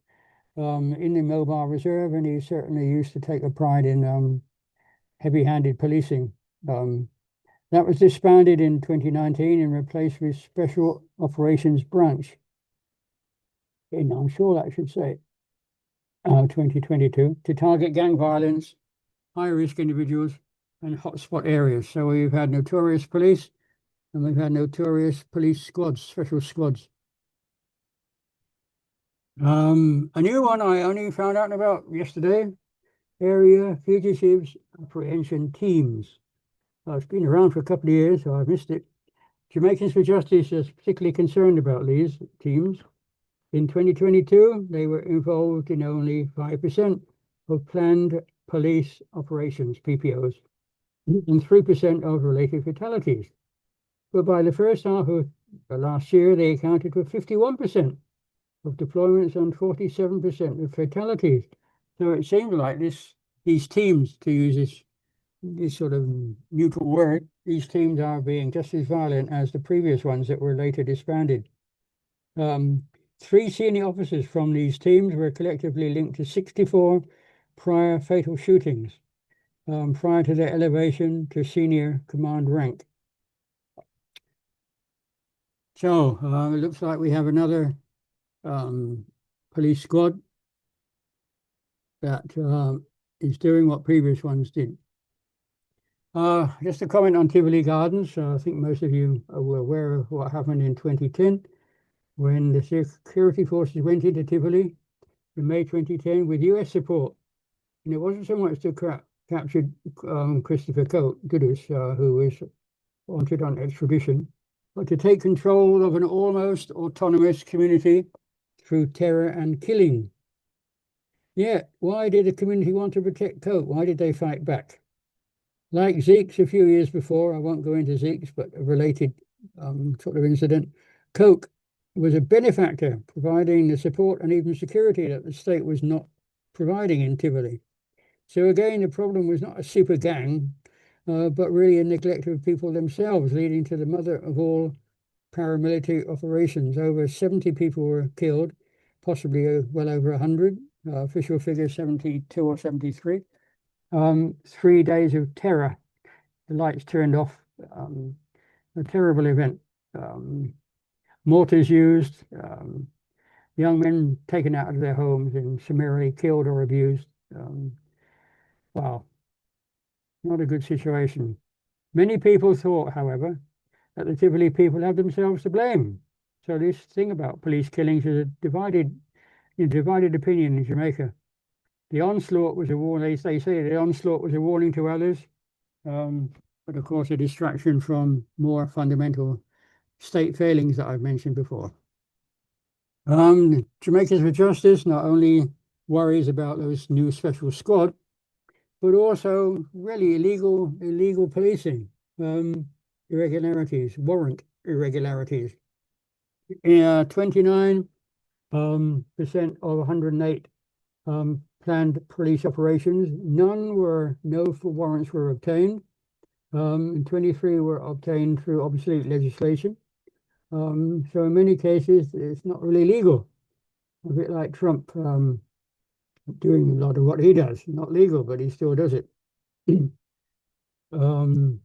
Speaker 3: in the Mobile Reserve, and he certainly used to take a pride in heavy-handed policing. That was disbanded in 2019 and replaced with Special Operations Branch. I'm sure that should say 2022, to target gang violence, high-risk individuals, and hotspot areas. So we've had notorious police, and we've had notorious police squads, special squads. A new one I only found out about yesterday, Area Fugitives Apprehension Teams. It's been around for a couple of years, so I've missed it. Jamaicans for Justice is particularly concerned about these teams. In 2022, they were involved in only 5% of planned police operations, PPOs, and 3% of related fatalities. But by the first half of last year, they accounted for 51% of deployments and 47% of fatalities. So it seems like these teams, to use this sort of neutral word, these teams are being just as violent as the previous ones that were later disbanded. 3 senior officers from these teams were collectively linked to 64 prior fatal shootings prior to their elevation to senior command rank. So it looks like we have another police squad that is doing what previous ones did. Just a comment on Tivoli Gardens. I think most of you are aware of what happened in 2010 when the security forces went into Tivoli in May 2010 with US support. And it wasn't so much to captured Christopher Goodis, who was wanted on extradition, but to take control of an almost autonomous community through terror and killing. Yet, why did the community want to protect Coke? Why did they fight back? Like Zeke's a few years before, I won't go into Zeke's, but a related sort of incident, Coke was a benefactor, providing the support and even security that the state was not providing in Tivoli. So again, the problem was not a super gang, but really a neglect of people themselves, leading to the mother of all paramilitary operations. Over 70 people were killed, possibly well over 100. Official figure 72 or 73. 3 days of terror. The lights turned off. A terrible event. Mortars used. Young men taken out of their homes and summarily killed or abused. Wow. Not a good situation. Many people thought, however, that the Tivoli people have themselves to blame. So this thing about police killings is a divided opinion in Jamaica. The onslaught was a warning. They say the onslaught was a warning to others, but of course a distraction from more fundamental state failings that I've mentioned before. Jamaicans for Justice not only worries about those new special squad, but also really illegal policing, irregularities, warrant irregularities. 29% of 108 planned police operations, no warrants were obtained, and 23 were obtained through obsolete legislation. So in many cases, it's not really legal. A bit like Trump doing a lot of what he does, not legal, but he still does it. Among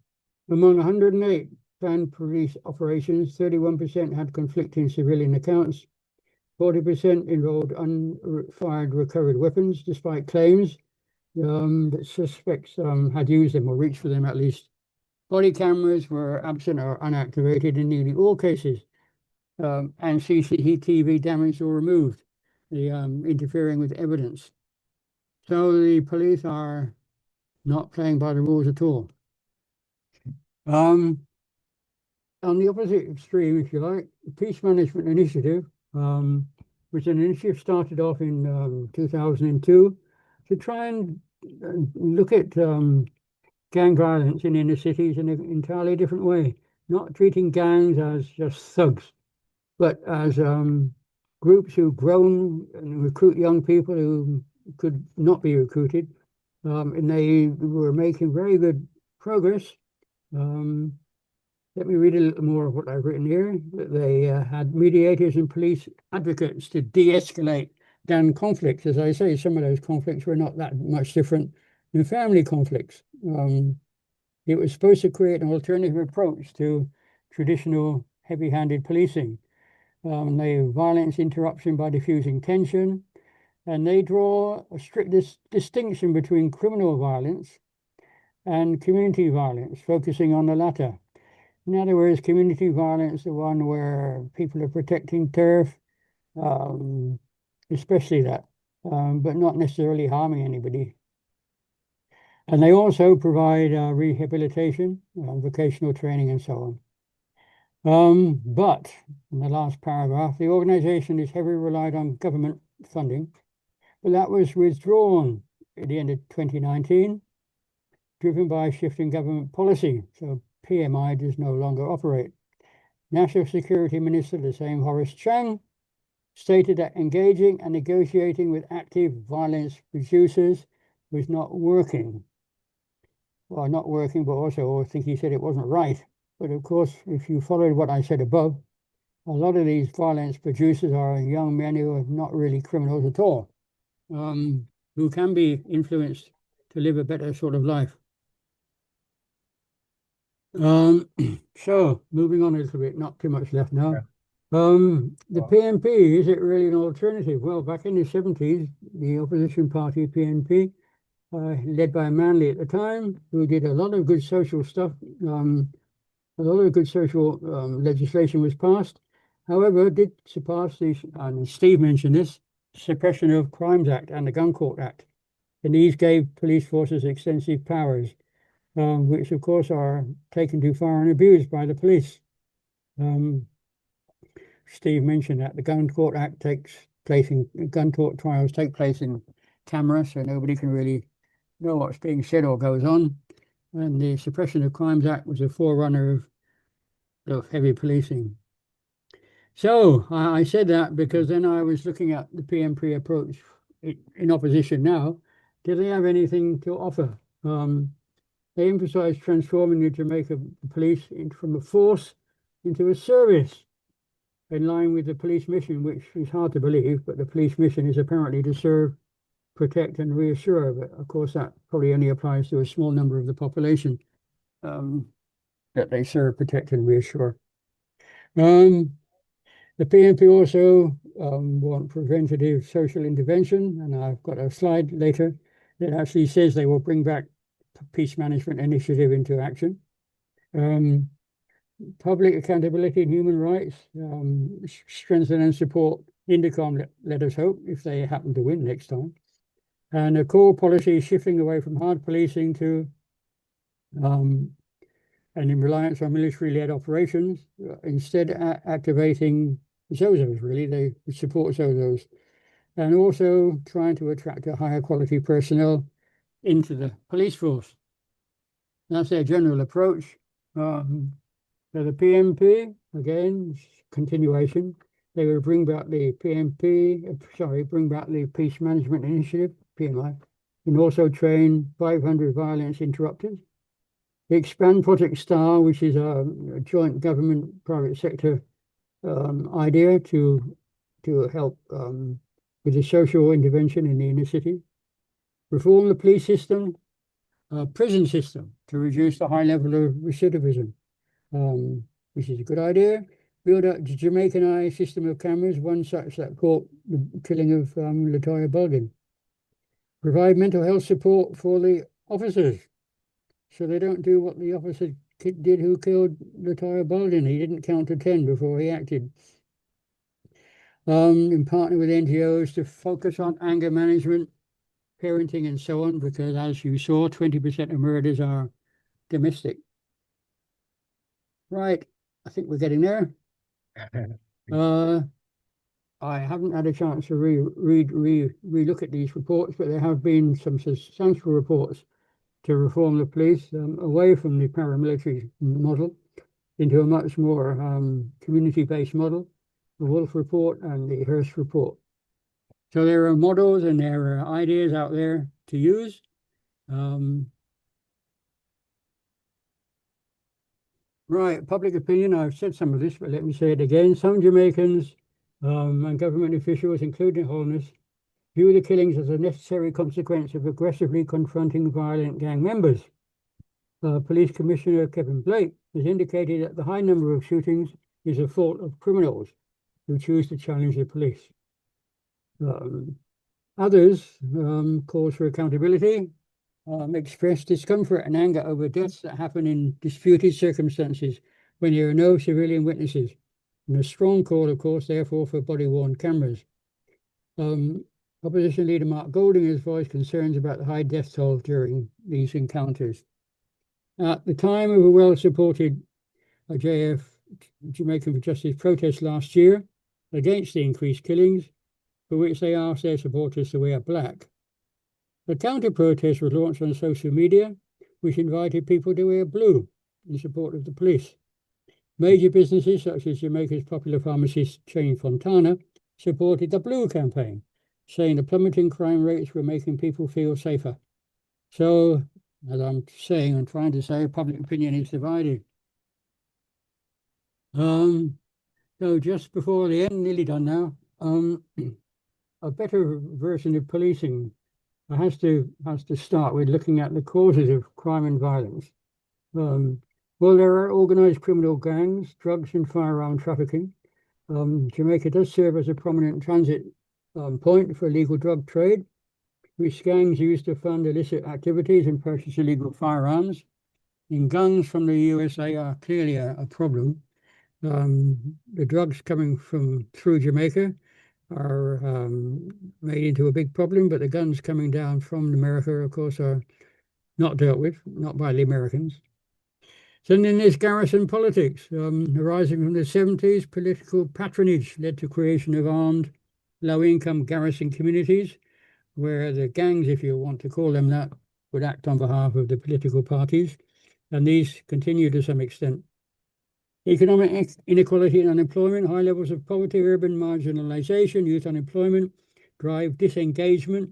Speaker 3: 108 planned police operations, 31% had conflicting civilian accounts. 40% involved unfired recovered weapons, despite claims that suspects had used them or reached for them at least. Body cameras were absent or unactivated in nearly all cases, and CCTV damaged or removed, interfering with evidence. So the police are not playing by the rules at all. On the opposite extreme, if you like, the Peace Management Initiative, which an initiative started off in 2002 to try and look at gang violence in inner cities in an entirely different way, not treating gangs as just thugs, but as groups who grown and recruit young people who could not be recruited, and they were making very good progress. Let me read a little more of what I've written here. They had mediators and police advocates to de-escalate gang conflicts. As I say, some of those conflicts were not that much different than family conflicts. It was supposed to create an alternative approach to traditional heavy-handed policing. They violence interruption by diffusing tension, and they draw a strict distinction between criminal violence and community violence, focusing on the latter. In other words, community violence, the one where people are protecting turf, especially that, but not necessarily harming anybody. And they also provide rehabilitation, vocational training, and so on. But in the last paragraph, the organization is heavily relied on government funding, but that was withdrawn at the end of 2019, driven by a shift in government policy. So PMI does no longer operate. National Security Minister, the same Horace Chang, stated that engaging and negotiating with active violence producers was not working. Well, not working, but also I think he said it wasn't right. But of course, if you followed what I said above, a lot of these violence producers are young men who are not really criminals at all, who can be influenced to live a better sort of life. So moving on a little bit, not too much left now. The PNP, is it really an alternative? Well, back in the 70s, the opposition party PNP, led by Manley at the time, who did a lot of good social stuff, a lot of good social legislation was passed. However, did surpass the, and Steve mentioned this, Suppression of Crimes Act and the Gun Court Act. and these gave police forces extensive powers, which of course are taken too far and abused by the police. Steve mentioned that the Gun Court Act gun court trials take place in camera, so nobody can really know what's being said or goes on. And the Suppression of Crimes Act was a forerunner of heavy policing. So I said that because then I was looking at the PMP approach in opposition now. Do they have anything to offer? They emphasize transforming the Jamaica police from a force into a service, in line with the police mission, which is hard to believe, but the police mission is apparently to serve, protect, and reassure. But of course, that probably only applies to a small number of the population that they serve, protect, and reassure. The PMP also want preventative social intervention, and I've got a slide later that actually says they will bring back peace management initiative into action. Public accountability and human rights, strengthen and support Indicom, let us hope, if they happen to win next time. And a core policy shifting away from hard policing to and in reliance on military-led operations, instead activating ZOZOs, really, they support ZOZOs, and also trying to attract a higher quality personnel into the police force. That's their general approach. So the PMP, again, continuation, they will bring back the bring back the Peace Management Initiative, PMI, and also train 500 violence interrupters. Expand Project STAR, which is a joint government private sector idea to help with the social intervention in the inner city. Reform the police system, prison system to reduce the high level of recidivism. Which is a good idea. Build up the Jamaican system of cameras, one such that caught the killing of Latoya Bulgin. Provide mental health support for the officers, so they don't do what the officer did who killed Latoya Bulgin. He didn't count to 10 before he acted. And partner with NGOs to focus on anger management, parenting, and so on, because as you saw, 20% of murders are domestic. Right, I think we're getting there. I haven't had a chance to re-look at these reports, but there have been some substantial reports to reform the police away from the paramilitary model into a much more community-based model, the Wolf Report and the Hearst Report. So there are models and there are ideas out there to use. Right, public opinion, I've said some of this, but let me say it again. Some Jamaicans and government officials, including Holness, view the killings as a necessary consequence of aggressively confronting violent gang members. Police Commissioner Kevin Blake has indicated that the high number of shootings is a fault of criminals who choose to challenge the police. Others calls for accountability, express discomfort and anger over deaths that happen in disputed circumstances when there are no civilian witnesses. And a strong call, of course, therefore, for body-worn cameras. Opposition leader Mark Golding has voiced concerns about the high death toll during these encounters. At the time of a well-supported Jamaican for Justice protest last year against the increased killings, for which they asked their supporters to wear black, a counter-protest was launched on social media, which invited people to wear blue in support of the police. Major businesses, such as Jamaica's popular pharmacy chain Fontana, supported the Blue campaign, saying the plummeting crime rates were making people feel safer. So, as I'm trying to say, public opinion is divided. So just before the end, nearly done now, a better version of policing has to start with looking at the causes of crime and violence. Well, there are organized criminal gangs, drugs and firearm trafficking. Jamaica does serve as a prominent transit point for illegal drug trade, which gangs use to fund illicit activities and purchase illegal firearms. And guns from the USA are clearly a problem. The drugs coming through Jamaica are made into a big problem, but the guns coming down from America, of course, are not dealt with, not by the Americans. So then there's garrison politics, arising from the 70s. Political patronage led to creation of armed, low-income garrison communities, where the gangs, if you want to call them that, would act on behalf of the political parties, and these continue to some extent. Economic inequality and unemployment, high levels of poverty, urban marginalization, youth unemployment, drive disengagement,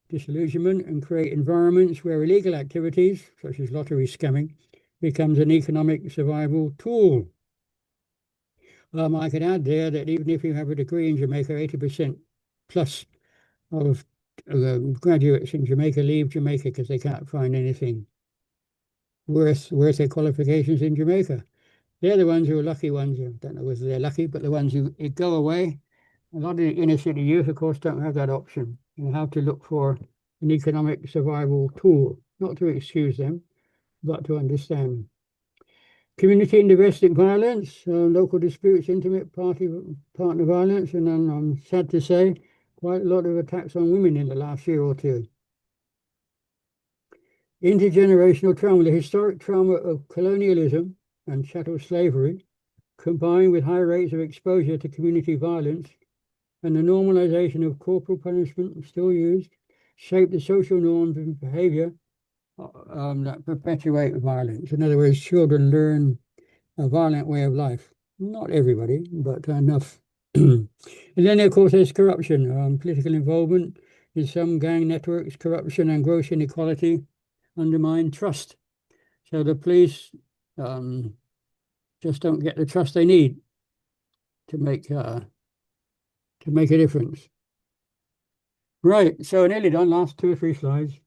Speaker 3: disillusionment, and create environments where illegal activities, such as lottery scamming, becomes an economic survival tool. I could add there that even if you have a degree in Jamaica, 80% plus of graduates in Jamaica leave Jamaica because they can't find anything worth their qualifications in Jamaica. They're the ones who are lucky ones. I don't know whether they're lucky, but the ones who go away. A lot of the inner city youth, of course, don't have that option. You have to look for an economic survival tool, not to excuse them, but to understand. Community and domestic violence, local disputes, intimate partner violence, and I'm sad to say, quite a lot of attacks on women in the last year or two. Intergenerational trauma, the historic trauma of colonialism and chattel slavery, combined with high rates of exposure to community violence and the normalization of corporal punishment still used, shape the social norms and behavior that perpetuate violence. In other words, children learn a violent way of life. Not everybody, but enough. And then, of course, there's corruption, political involvement in some gang networks, corruption and gross inequality undermine trust. So the police just don't get the trust they need to make a difference. Right, so nearly done, last 2 or 3 slides.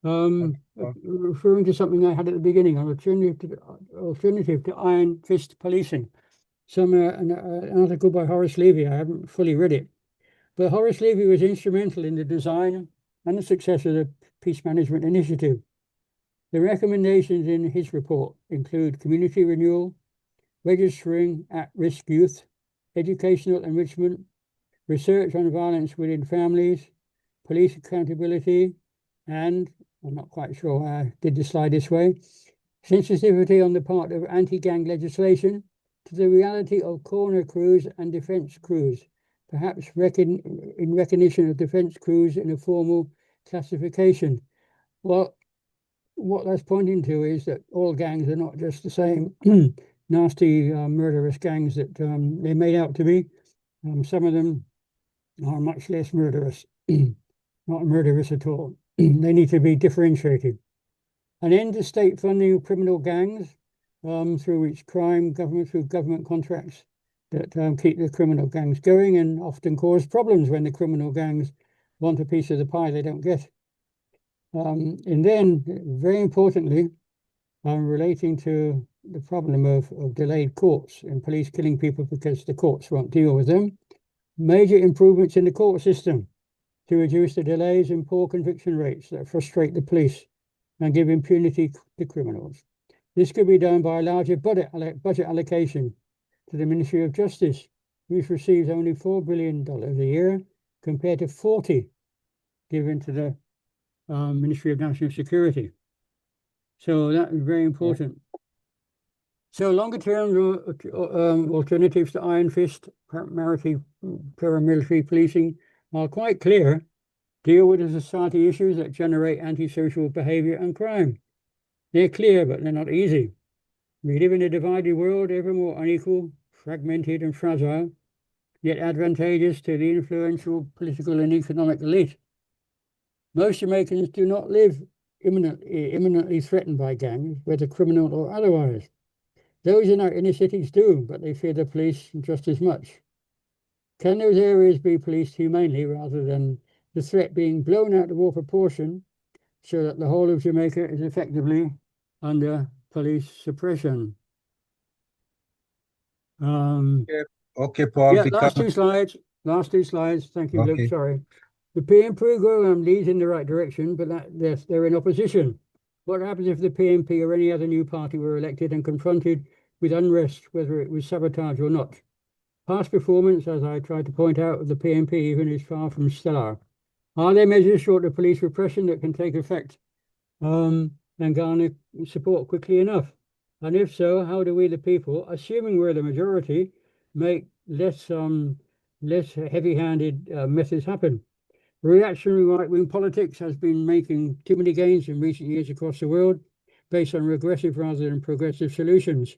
Speaker 3: Referring to something I had at the beginning, an alternative to iron fist policing. An article by Horace Levy, I haven't fully read it, but Horace Levy was instrumental in the design and the success of the Peace Management Initiative. The recommendations in his report include community renewal, registering at-risk youth, educational enrichment, research on violence within families, police accountability, and, I'm not quite sure why I did the slide this way, sensitivity on the part of anti-gang legislation to the reality of corner crews and defence crews, perhaps in recognition of defence crews in a formal classification. Well, what that's pointing to is that all gangs are not just the same nasty, murderous gangs that they're made out to be. Some of them are much less murderous, not murderous at all. They need to be differentiated. An end to state funding of criminal gangs through which through government contracts that keep the criminal gangs going and often cause problems when the criminal gangs want a piece of the pie they don't get. And then, very importantly, relating to the problem of delayed courts and police killing people because the courts won't deal with them, major improvements in the court system to reduce the delays and poor conviction rates that frustrate the police and give impunity to criminals. This could be done by a larger budget allocation to the Ministry of Justice, which receives only $4 billion a year compared to 40 given to the Ministry of National Security. So that is very important. So longer term alternatives to iron fist paramilitary policing are quite clear. Deal with the society issues that generate antisocial behavior and crime. They're clear, but they're not easy. We live in a divided world, ever more unequal, fragmented and fragile, yet advantageous to the influential political and economic elite. Most Jamaicans do not live imminently threatened by gangs, whether criminal or otherwise. Those in our inner cities do, but they fear the police just as much. Can those areas be policed humanely rather than the threat being blown out of all proportion so that the whole of Jamaica is effectively under police suppression?
Speaker 1: Okay, Paul.
Speaker 3: Yeah, last two slides. Thank you,
Speaker 1: Okay.
Speaker 3: Luke. Sorry. The PMP program leads in the right direction, but they're in opposition. What happens if the PMP or any other new party were elected and confronted with unrest, whether it was sabotage or not? Past performance, as I tried to point out, of the PNP even is far from stellar. Are there measures short of police repression that can take effect and garner support quickly enough? And if so, how do we, the people, assuming we're the majority, make less heavy-handed methods happen? Reactionary right-wing politics has been making too many gains in recent years across the world, based on regressive rather than progressive solutions.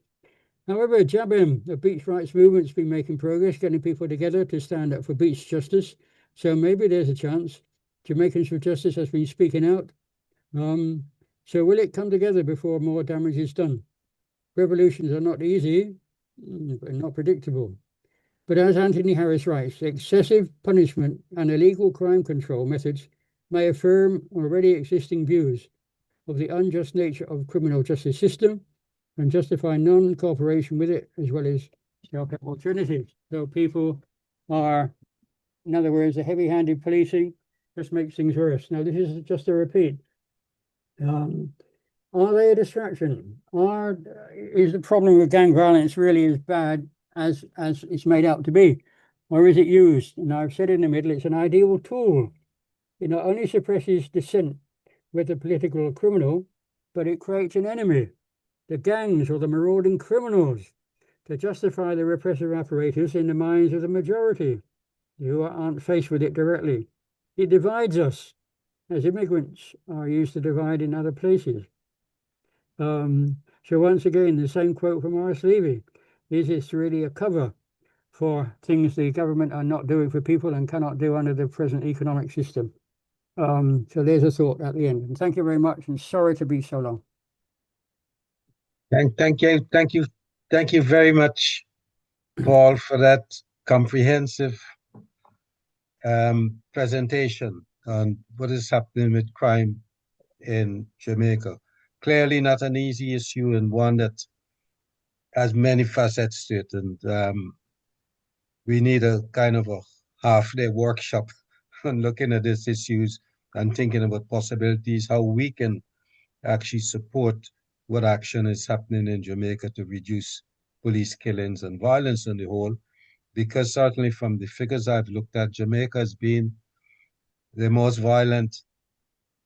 Speaker 3: However, Jabim, the beach rights movement's been making progress, getting people together to stand up for beach justice. So maybe there's a chance. Jamaicans for Justice has been speaking out. So will it come together before more damage is done? Revolutions are not easy and not predictable. But as Anthony Harris writes, excessive punishment and illegal crime control methods may affirm already existing views of the unjust nature of the criminal justice system and justify non-cooperation with it, as well as self-help alternatives. So people are, in other words, the heavy-handed policing just makes things worse. Now, this is just a repeat. Are they a distraction? Is the problem with gang violence really as bad as it's made out to be? Or is it used? And I've said in the middle, it's an ideal tool. It not only suppresses dissent, whether political or criminal, but it creates an enemy, the gangs or the marauding criminals, to justify the repressive apparatus in the minds of the majority, who aren't faced with it directly. It divides us, as immigrants are used to divide in other places. So once again, the same quote from Horace Levy, is this really a cover for things the government are not doing for people and cannot do under the present economic system? So there's a thought at the end. And thank you very much, and sorry to be so long.
Speaker 1: Thank you very much, Paul, for that comprehensive presentation on what is happening with crime in Jamaica. Clearly not an easy issue, and one that has many facets to it. And we need a kind of a half-day workshop on looking at these issues and thinking about possibilities, how we can actually support what action is happening in Jamaica to reduce police killings and violence on the whole. Because certainly from the figures I've looked at, Jamaica has been the most violent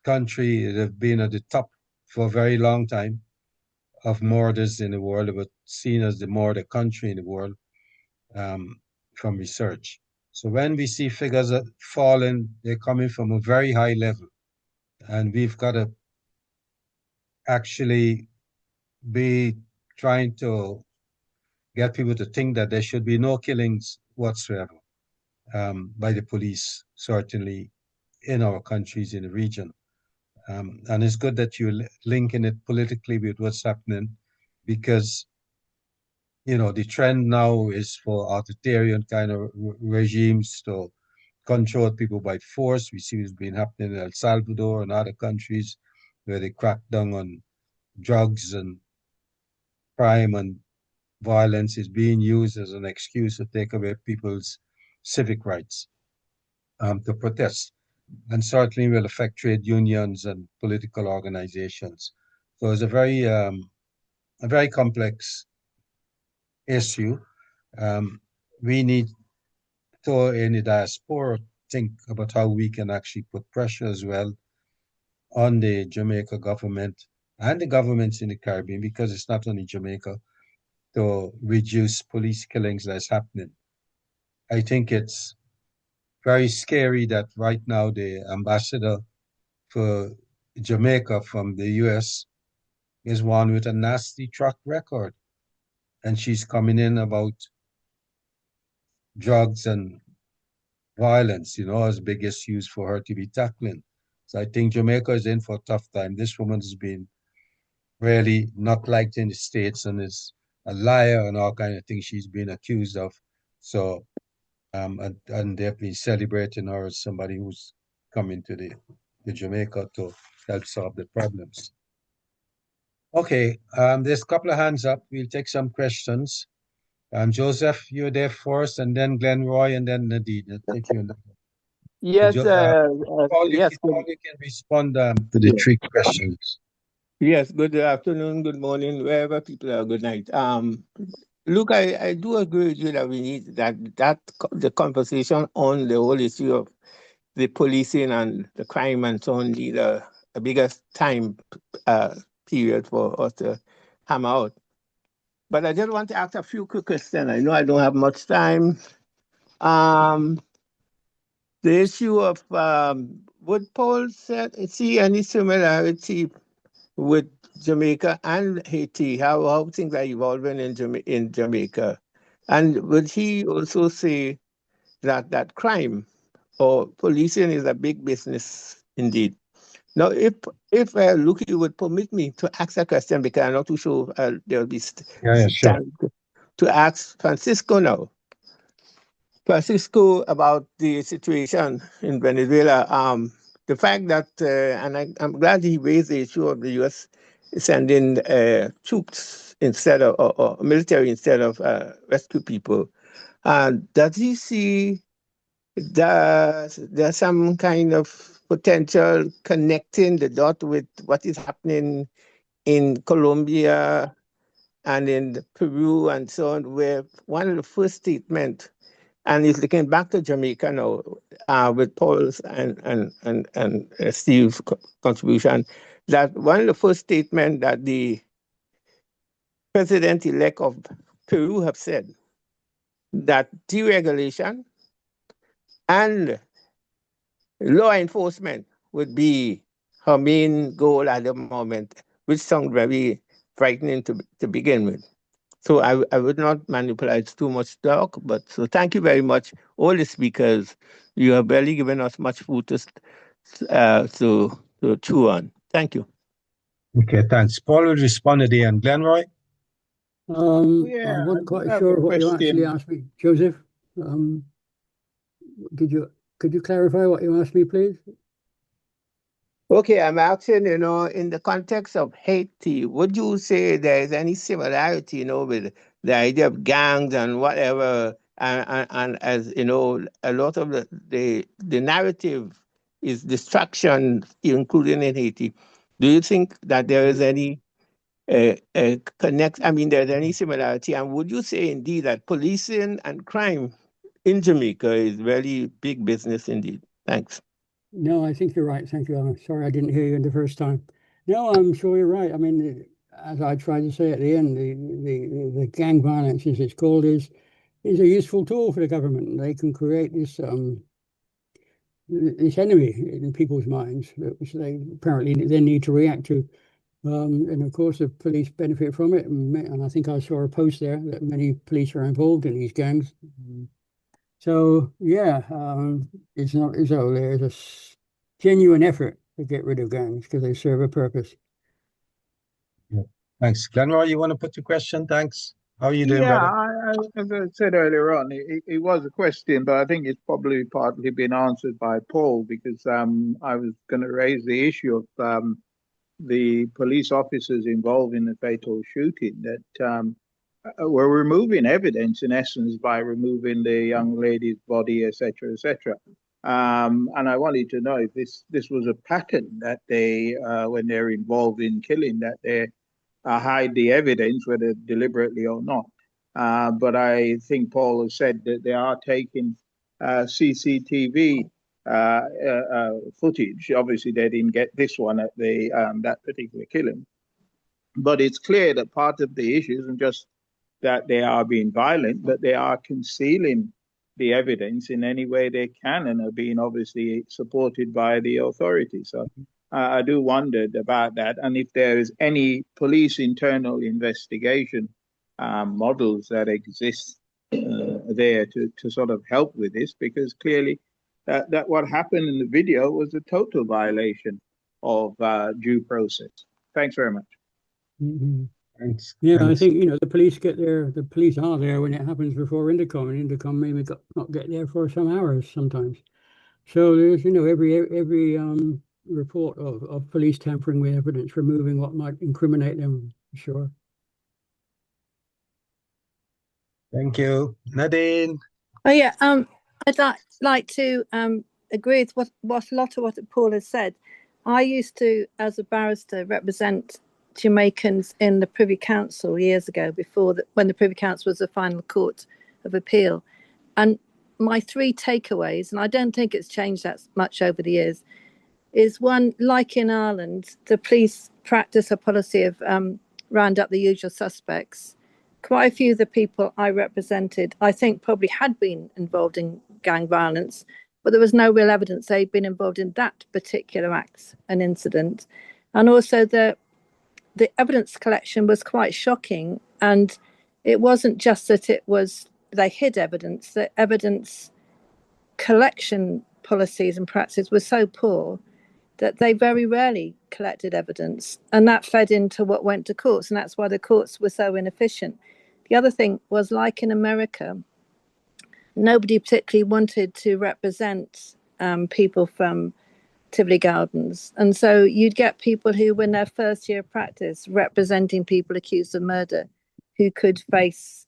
Speaker 1: country. It has been at the top for a very long time of murders in the world, but seen as the murder country in the world from research. So when we see figures that falling, they're coming from a very high level. And we've got to actually be trying to get people to think that there should be no killings whatsoever by the police, certainly in our countries in the region. And it's good that you're linking it politically with what's happening, because, you know, the trend now is for authoritarian kind of regimes to control people by force. We see what's been happening in El Salvador and other countries where they crack down on drugs, and crime and violence is being used as an excuse to take away people's civic rights to protest, and certainly will affect trade unions and political organizations. So it's a very complex issue. We need to, in the diaspora, think about how we can actually put pressure as well on the Jamaica government and the governments in the Caribbean, because it's not only Jamaica, to reduce police killings that's happening. I think it's very scary that right now the ambassador for Jamaica from the US is one with a nasty track record. And she's coming in about drugs and violence, you know, as big issues for her to be tackling. So I think Jamaica is in for a tough time. This woman has been really not liked in the States and is a liar and all kind of things she's been accused of. So, and they've been celebrating her as somebody who's coming to the Jamaica to help solve the problems. Okay, there's a couple of hands up. We'll take some questions. Joseph, you're there first, and then Glenn Roy, and then Nadine. Thank you.
Speaker 6: Yes,
Speaker 1: Paul,
Speaker 6: yes,
Speaker 1: Paul, you can respond to the three questions.
Speaker 6: yes. Good afternoon, good morning, wherever people are. Good night. Look, I do agree with you that we need the conversation on the whole issue of the policing and the crime and so on need a bigger time period for us to hammer out. But I just want to ask a few quick questions. I know I don't have much time. The issue of would Paul see any similarity with Jamaica and Haiti? How things are evolving in Jamaica, and would he also say that crime or policing is a big business indeed? Now, if Lucky would permit me to ask a question, because I'm not too sure there'll be
Speaker 1: Sure.
Speaker 6: time to ask Francisco now. Francisco, about the situation in Venezuela, the fact that, and I'm glad he raised the issue of the U.S. sending troops instead of, or military instead of rescue people. Does he see that there's some kind of potential connecting the dot with what is happening in Colombia and in Peru and so on, where one of the first statements, and he's looking back to Jamaica now with Paul's and Steve's contribution, that one of the first statements that the president-elect of Peru have said that deregulation and law enforcement would be her main goal at the moment, which sounds very frightening to begin with. So I would not manipulate too much talk, but so thank you very much, all the speakers. You have barely given us much food to chew on. Thank you.
Speaker 1: Okay, thanks. Paul will respond at the end. Glenroy?
Speaker 3: I wasn't quite sure what you actually asked me. Joseph, could you clarify what you asked me, please?
Speaker 6: Okay, I'm asking, in the context of Haiti, would you say there is any similarity, with the idea of gangs and whatever, and as a lot of the narrative is destruction, including in Haiti. Do you think that there is any there's any similarity? And would you say indeed that policing and crime in Jamaica is really big business indeed? Thanks.
Speaker 3: No, I think you're right. Thank you. I'm sorry I didn't hear you the first time. No, I'm sure you're right. I mean, as I tried to say at the end, the gang violence, as it's called, is a useful tool for the government. They can create this enemy in people's minds, which they apparently then need to react to. And of course, the police benefit from it. And I think I saw a post there that many police are involved in these gangs. So yeah, it's not as though there's a genuine effort to get rid of gangs because they serve a purpose.
Speaker 1: Yeah. Thanks. Glenroy, you want to put your question? Thanks. How are you doing,
Speaker 7: Yeah,
Speaker 1: brother?
Speaker 7: as I said earlier on, it was a question, but I think it's probably partly been answered by Paul, because I was going to raise the issue of the police officers involved in the fatal shooting that were removing evidence, in essence, by removing the young lady's body, etc., etc. And I wanted to know if this was a pattern that they, when they're involved in killing, that they hide the evidence, whether deliberately or not. But I think Paul has said that they are taking CCTV footage. Obviously, they didn't get this one at the that particular killing. But it's clear that part of the issue isn't just that they are being violent, but they are concealing the evidence in any way they can, and are being obviously supported by the authorities. So I do wonder about that, and if there is any police internal investigation models that exist there to sort of help with this, because clearly that what happened in the video was a total violation of due process. Thanks very much.
Speaker 3: Mm-hmm.
Speaker 1: Thanks.
Speaker 3: Yeah,
Speaker 1: Thanks.
Speaker 3: I think the police get there. The police are there when it happens before Intercom, and Intercom maybe not get there for some hours sometimes. So there's every report of police tampering with evidence, removing what might incriminate them. Sure.
Speaker 1: Thank you. Nadine?
Speaker 8: Oh yeah, I'd like to agree with what Paul has said. I used to, as a barrister, represent Jamaicans in the Privy Council years ago, when the Privy Council was the final court of appeal. And my three takeaways, and I don't think it's changed that much over the years, is one, like in Ireland, the police practice a policy of round up the usual suspects. Quite a few of the people I represented, I think, probably had been involved in gang violence, but there was no real evidence they'd been involved in that particular act and incident. And also the evidence collection was quite shocking. And it wasn't just that they hid evidence, the evidence collection policies and practices were so poor that they very rarely collected evidence. And that fed into what went to courts. And that's why the courts were so inefficient. The other thing was, like in America, nobody particularly wanted to represent people from Tivoli Gardens. And so you'd get people who were in their first year of practice representing people accused of murder who could face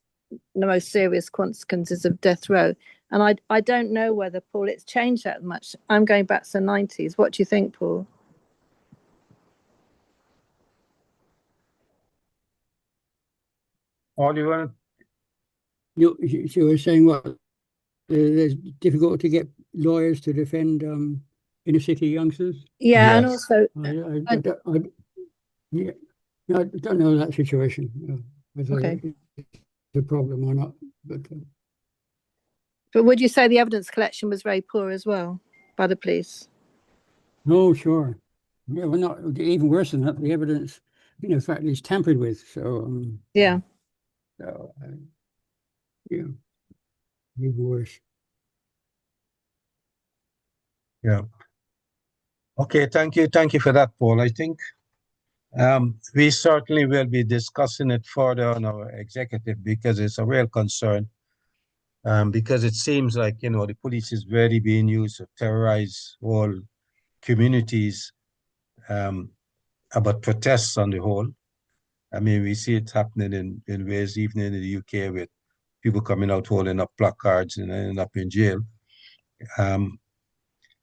Speaker 8: the most serious consequences of death row. And I don't know whether, Paul, it's changed that much. I'm going back to the 90s. What do you think, Paul?
Speaker 1: All you want?
Speaker 3: You were saying what? There's difficult to get lawyers to defend inner city youngsters.
Speaker 8: Yeah,
Speaker 1: Yes.
Speaker 8: and also,
Speaker 3: I don't know that situation, whether
Speaker 8: okay.
Speaker 3: it's a problem or not.
Speaker 8: But would you say the evidence collection was very poor as well by the police?
Speaker 3: No, sure. Yeah, well, not even worse than that. The evidence, in fact, is tampered with. So
Speaker 8: yeah.
Speaker 3: So, yeah, even worse.
Speaker 1: Yeah. Okay, thank you for that, Paul. I think we certainly will be discussing it further on our executive because it's a real concern. Because it seems like, the police is really being used to terrorize whole communities about protests on the whole. I mean, we see it happening in ways, even in the UK, with people coming out holding up placards and ending up in jail.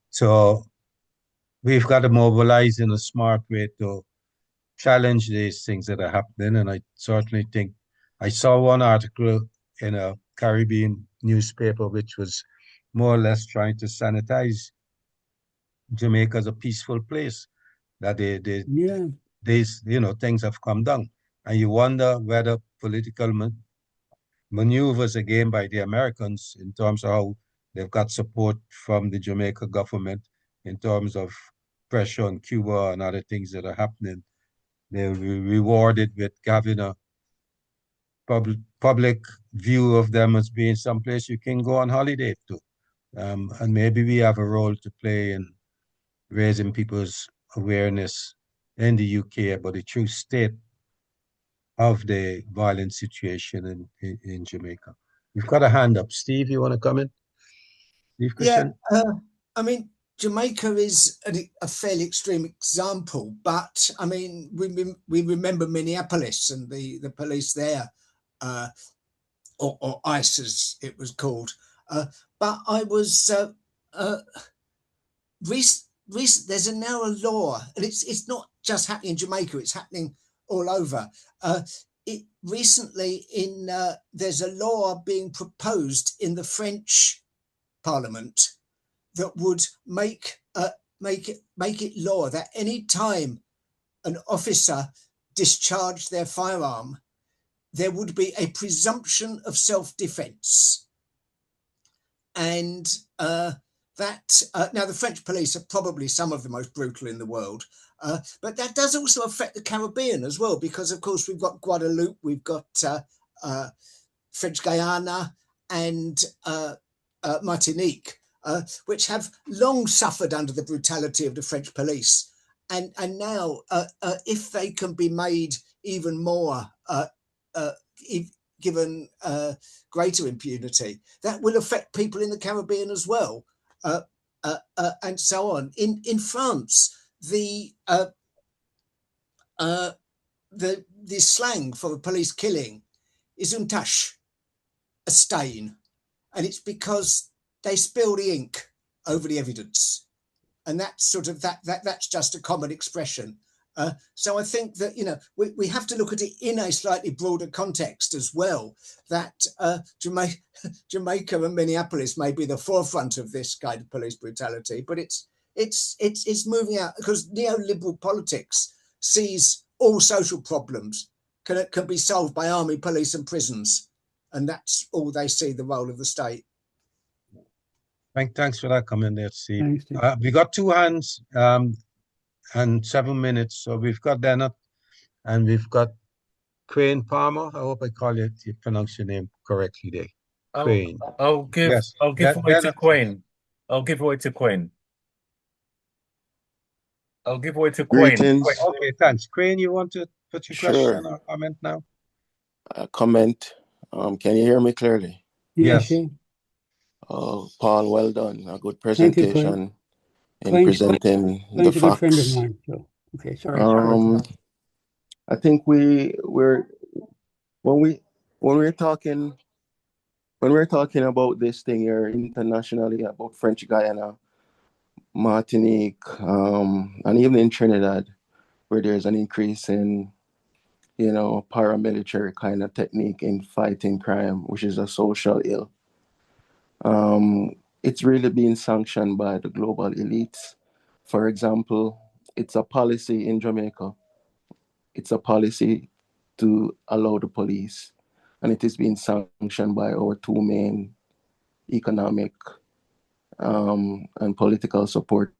Speaker 1: So we've got to mobilize in a smart way to challenge these things that are happening. And I certainly think I saw one article in a Caribbean newspaper, which was more or less trying to sanitize Jamaica as a peaceful place, that these things have come down. And you wonder whether political maneuvers again by the Americans in terms of how they've got support from the Jamaica government in terms of pressure on Cuba and other things that are happening. They'll be rewarded with having a public view of them as being someplace you can go on holiday to. And maybe we have a role to play in raising people's awareness in the UK about the true state of the violent situation in Jamaica. We've got a hand up. Steve, you want to comment? Steve Christian?
Speaker 2: Yeah, I mean, Jamaica is a fairly extreme example, but I mean, we remember Minneapolis and the police there, or ICE as it was called. But I was there's now a law, and it's not just happening in Jamaica; it's happening all over. Recently, there's a law being proposed in the French Parliament that would make it law that any time an officer discharged their firearm, there would be a presumption of self-defense. And now the French police are probably some of the most brutal in the world, but that does also affect the Caribbean as well, because of course we've got Guadeloupe, we've got French Guiana and Martinique, which have long suffered under the brutality of the French police. And now, if they can be made even more, given greater impunity, that will affect people in the Caribbean as well, and so on. In France, the slang for a police killing is une tache, a stain, and it's because they spill the ink over the evidence, and that's sort of that's just a common expression So I think that, you know, we have to look at it in a slightly broader context as well, that Jamaica and Minneapolis may be the forefront of this kind of police brutality, but it's moving out because neoliberal politics sees all social problems can be solved by army, police and prisons. And that's all they see the role of the state.
Speaker 1: Thanks for that comment there, Steve.
Speaker 3: Thanks, Steve.
Speaker 1: We got two hands and 7 minutes. So we've got Dennett and we've got Crane Palmer. I hope I pronounce your name correctly there. Crane.
Speaker 4: I'll give
Speaker 1: Yes.
Speaker 4: way to Quayne. I'll give way to Quayne.
Speaker 9: Greetings.
Speaker 1: Okay, thanks. Crane, you want to put your question or comment now?
Speaker 9: Comment. Can you hear me clearly?
Speaker 1: Yes.
Speaker 9: Paul, well done. A good
Speaker 3: Thank you,
Speaker 9: presentation in
Speaker 3: Quayne's
Speaker 9: presenting the
Speaker 3: a good friend of
Speaker 9: facts.
Speaker 3: mine. So, okay, sorry.
Speaker 9: I think when we're talking about this thing here internationally about French Guiana, Martinique, and even in Trinidad, where there's an increase in, you know, paramilitary kind of technique in fighting crime, which is a social ill. It's really being sanctioned by the global elites. For example, it's a policy in Jamaica. It's a policy to allow the police, and it is being sanctioned by our two main economic and political supporters,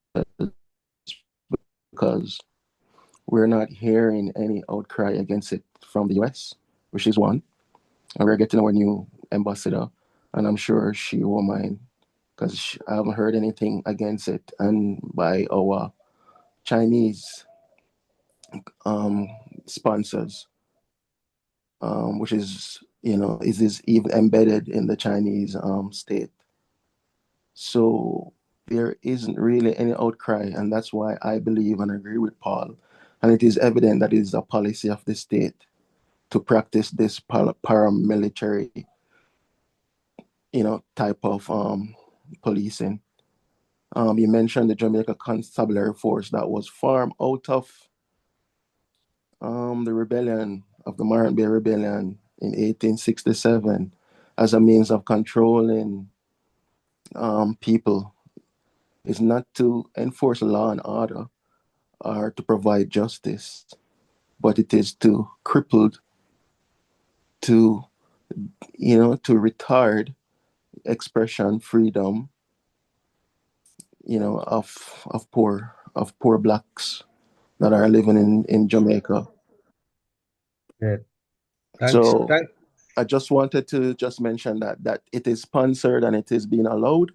Speaker 9: because we're not hearing any outcry against it from the US, which is one. And we're getting our new ambassador, and I'm sure she won't mind, because I haven't heard anything against it. And by our Chinese sponsors, which is, you know, is even embedded in the Chinese state. So there isn't really any outcry, and that's why I believe and agree with Paul. And it is evident that it is a policy of the state to practice this paramilitary, you know, type of policing. You mentioned the Jamaica Constabulary Force that was formed out of the rebellion of the Marant Bay Rebellion in 1867 as a means of controlling people. Is not to enforce law and order or to provide justice, but it is to cripple, to, you know, to retard expression freedom, you know, of poor blacks that are living in Jamaica.
Speaker 1: Yeah.
Speaker 9: So I just wanted to just mention that it is sponsored and it is being allowed.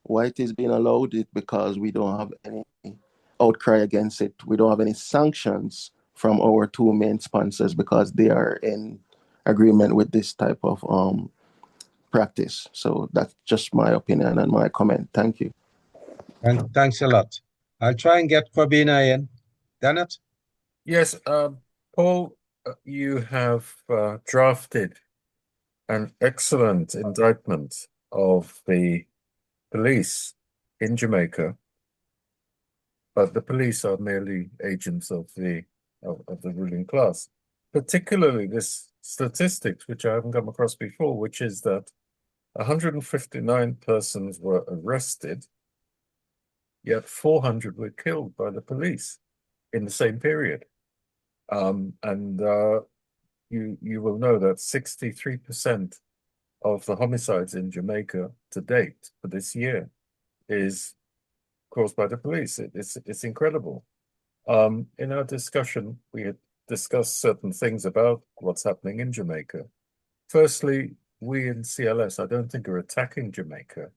Speaker 9: Why it is being allowed is because we don't have any outcry against it. We don't have any sanctions from our two main sponsors because they are in agreement with this type of practice. So that's just my opinion and my comment. Thank you.
Speaker 1: Thanks a lot. I'll try and get Corbina in. Dennett?
Speaker 4: Yes, Paul, you have drafted an excellent indictment of the police in Jamaica, but the police are merely agents of the ruling class. Particularly this statistics, which I haven't come across before, which is that 159 persons were arrested, yet 400 were killed by the police in the same period. You will know that 63% of the homicides in Jamaica to date for this year is caused by the police. It's incredible. In our discussion, we had discussed certain things about what's happening in Jamaica. Firstly, we in CLS, I don't think are attacking Jamaica.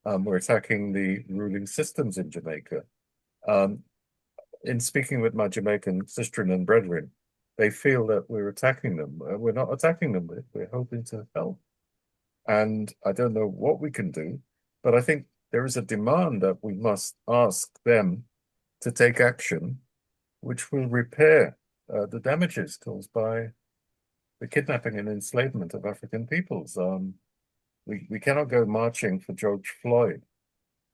Speaker 4: We're attacking the ruling systems in Jamaica. In speaking with my Jamaican sistren and brethren, they feel that we're attacking them. We're not attacking them. We're hoping to help. And I don't know what we can do, but I think there is a demand that we must ask them to take action, which will repair the damages caused by the kidnapping and enslavement of African peoples. We cannot go marching for George Floyd,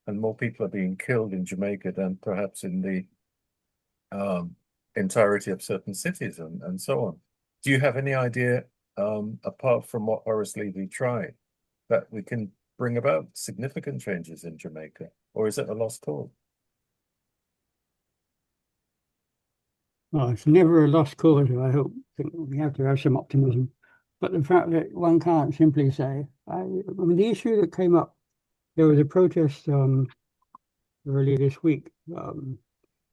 Speaker 4: and more people are being killed in Jamaica than perhaps in the entirety of certain cities and so on. Do you have any idea, apart from what Horace Levy tried, that we can bring about significant changes in Jamaica, or is it a lost cause?
Speaker 3: Well, it's never a lost cause, I hope. I think we have to have some optimism. But the fact that one can't simply say, I mean, the issue that came up, there was a protest earlier this week,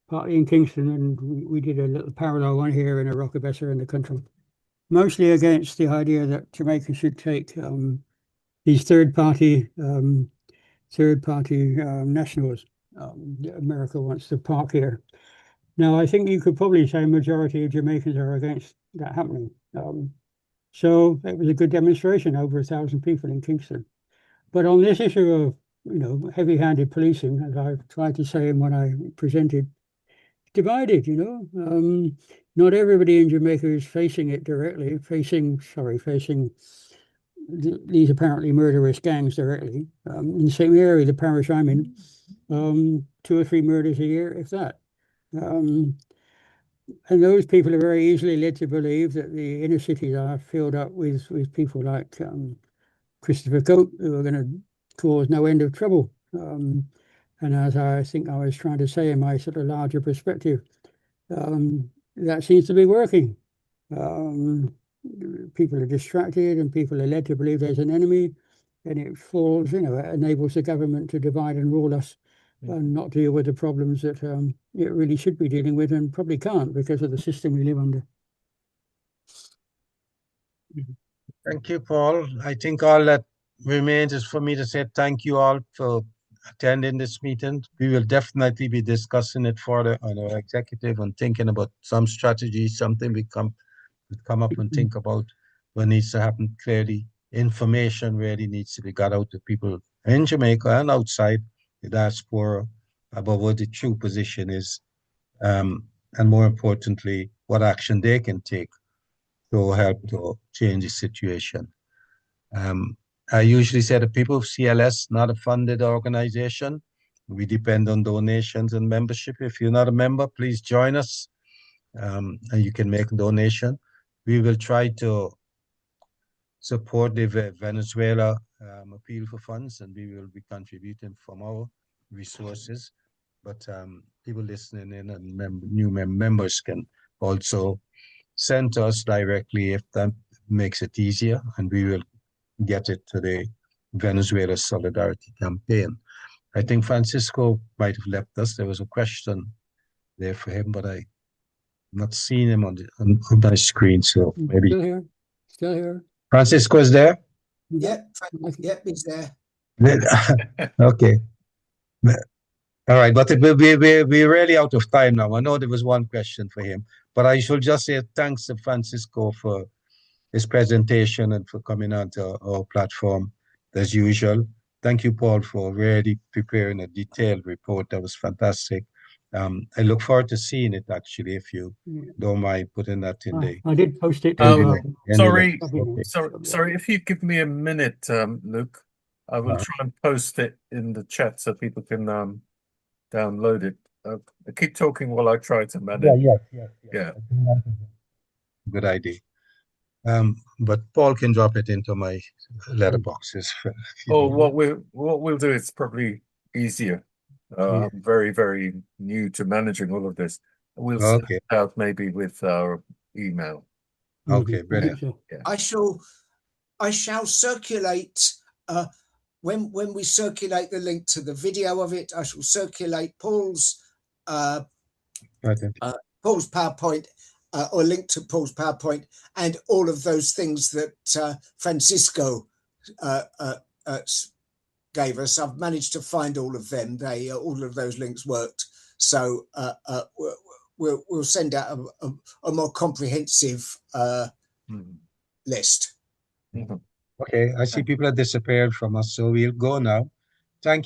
Speaker 3: partly in Kingston, and we did a little parallel one here in a Rockabessa in the country, mostly against the idea that Jamaica should take these third-party nationals. America wants to park here. Now, I think you could probably say a majority of Jamaicans are against that happening. So it was a good demonstration, over 1,000 people in Kingston. But on this issue of, heavy-handed policing, as I've tried to say in what I presented, divided, not everybody in Jamaica is facing it directly, facing these apparently murderous gangs directly. In the same area, the parish I'm in, 2 or 3 murders a year, if that. And those people are very easily led to believe that the inner cities are filled up with people like Christopher Coate, who are going to cause no end of trouble. And as I think I was trying to say in my sort of larger perspective, that seems to be working. People are distracted and people are led to believe there's an enemy, and it falls, it enables the government to divide and rule us and not deal with the problems that it really should be dealing with and probably can't because of the system we live under.
Speaker 1: Thank you, Paul. I think all that remains is for me to say thank you all for attending this meeting. We will definitely be discussing it further on our executive and thinking about some strategy, something we come up and think about what needs to happen clearly. Information really needs to be got out to people in Jamaica and outside the diaspora about what the true position is, and more importantly, what action they can take to help to change the situation. I usually say the people of CLS, not a funded organization. We depend on donations and membership. If you're not a member, please join us, and you can make a donation. We will try to support the Venezuela appeal for funds, and we will be contributing from our resources. But people listening in and new members can also send us directly if that makes it easier, and we will get it to the Venezuela Solidarity Campaign. I think Francisco might have left us. There was a question there for him, but I'm not seeing him on my screen, so maybe.
Speaker 3: Still here.
Speaker 1: Francisco is there?
Speaker 2: Yep, he's there.
Speaker 1: Okay. All right, but we're really out of time now. I know there was one question for him, but I should just say thanks to Francisco for his presentation and for coming onto our platform as usual. Thank you, Paul, for really preparing a detailed report. That was fantastic. I look forward to seeing it, actually, if you don't mind putting that in the...
Speaker 3: I did post it.
Speaker 4: Sorry, if you give me a minute, Luke, I will try and post it in the chat so people can download it. Keep talking while I try to manage. Yeah.
Speaker 1: Good idea. But Paul can drop it into my letterboxes.
Speaker 4: What we'll do is probably easier. I'm very, very new to managing all of this. We'll send it out maybe with our email.
Speaker 1: Okay, brilliant.
Speaker 2: Yeah. I shall circulate when we circulate the link to the video of it. I shall circulate Paul's PowerPoint. Or link to Paul's PowerPoint and all of those things that Francisco gave us. I've managed to find all of them. All of those links worked. So we'll send out a more comprehensive list.
Speaker 1: Okay, I see people have disappeared from us, so we'll go now. Thank you.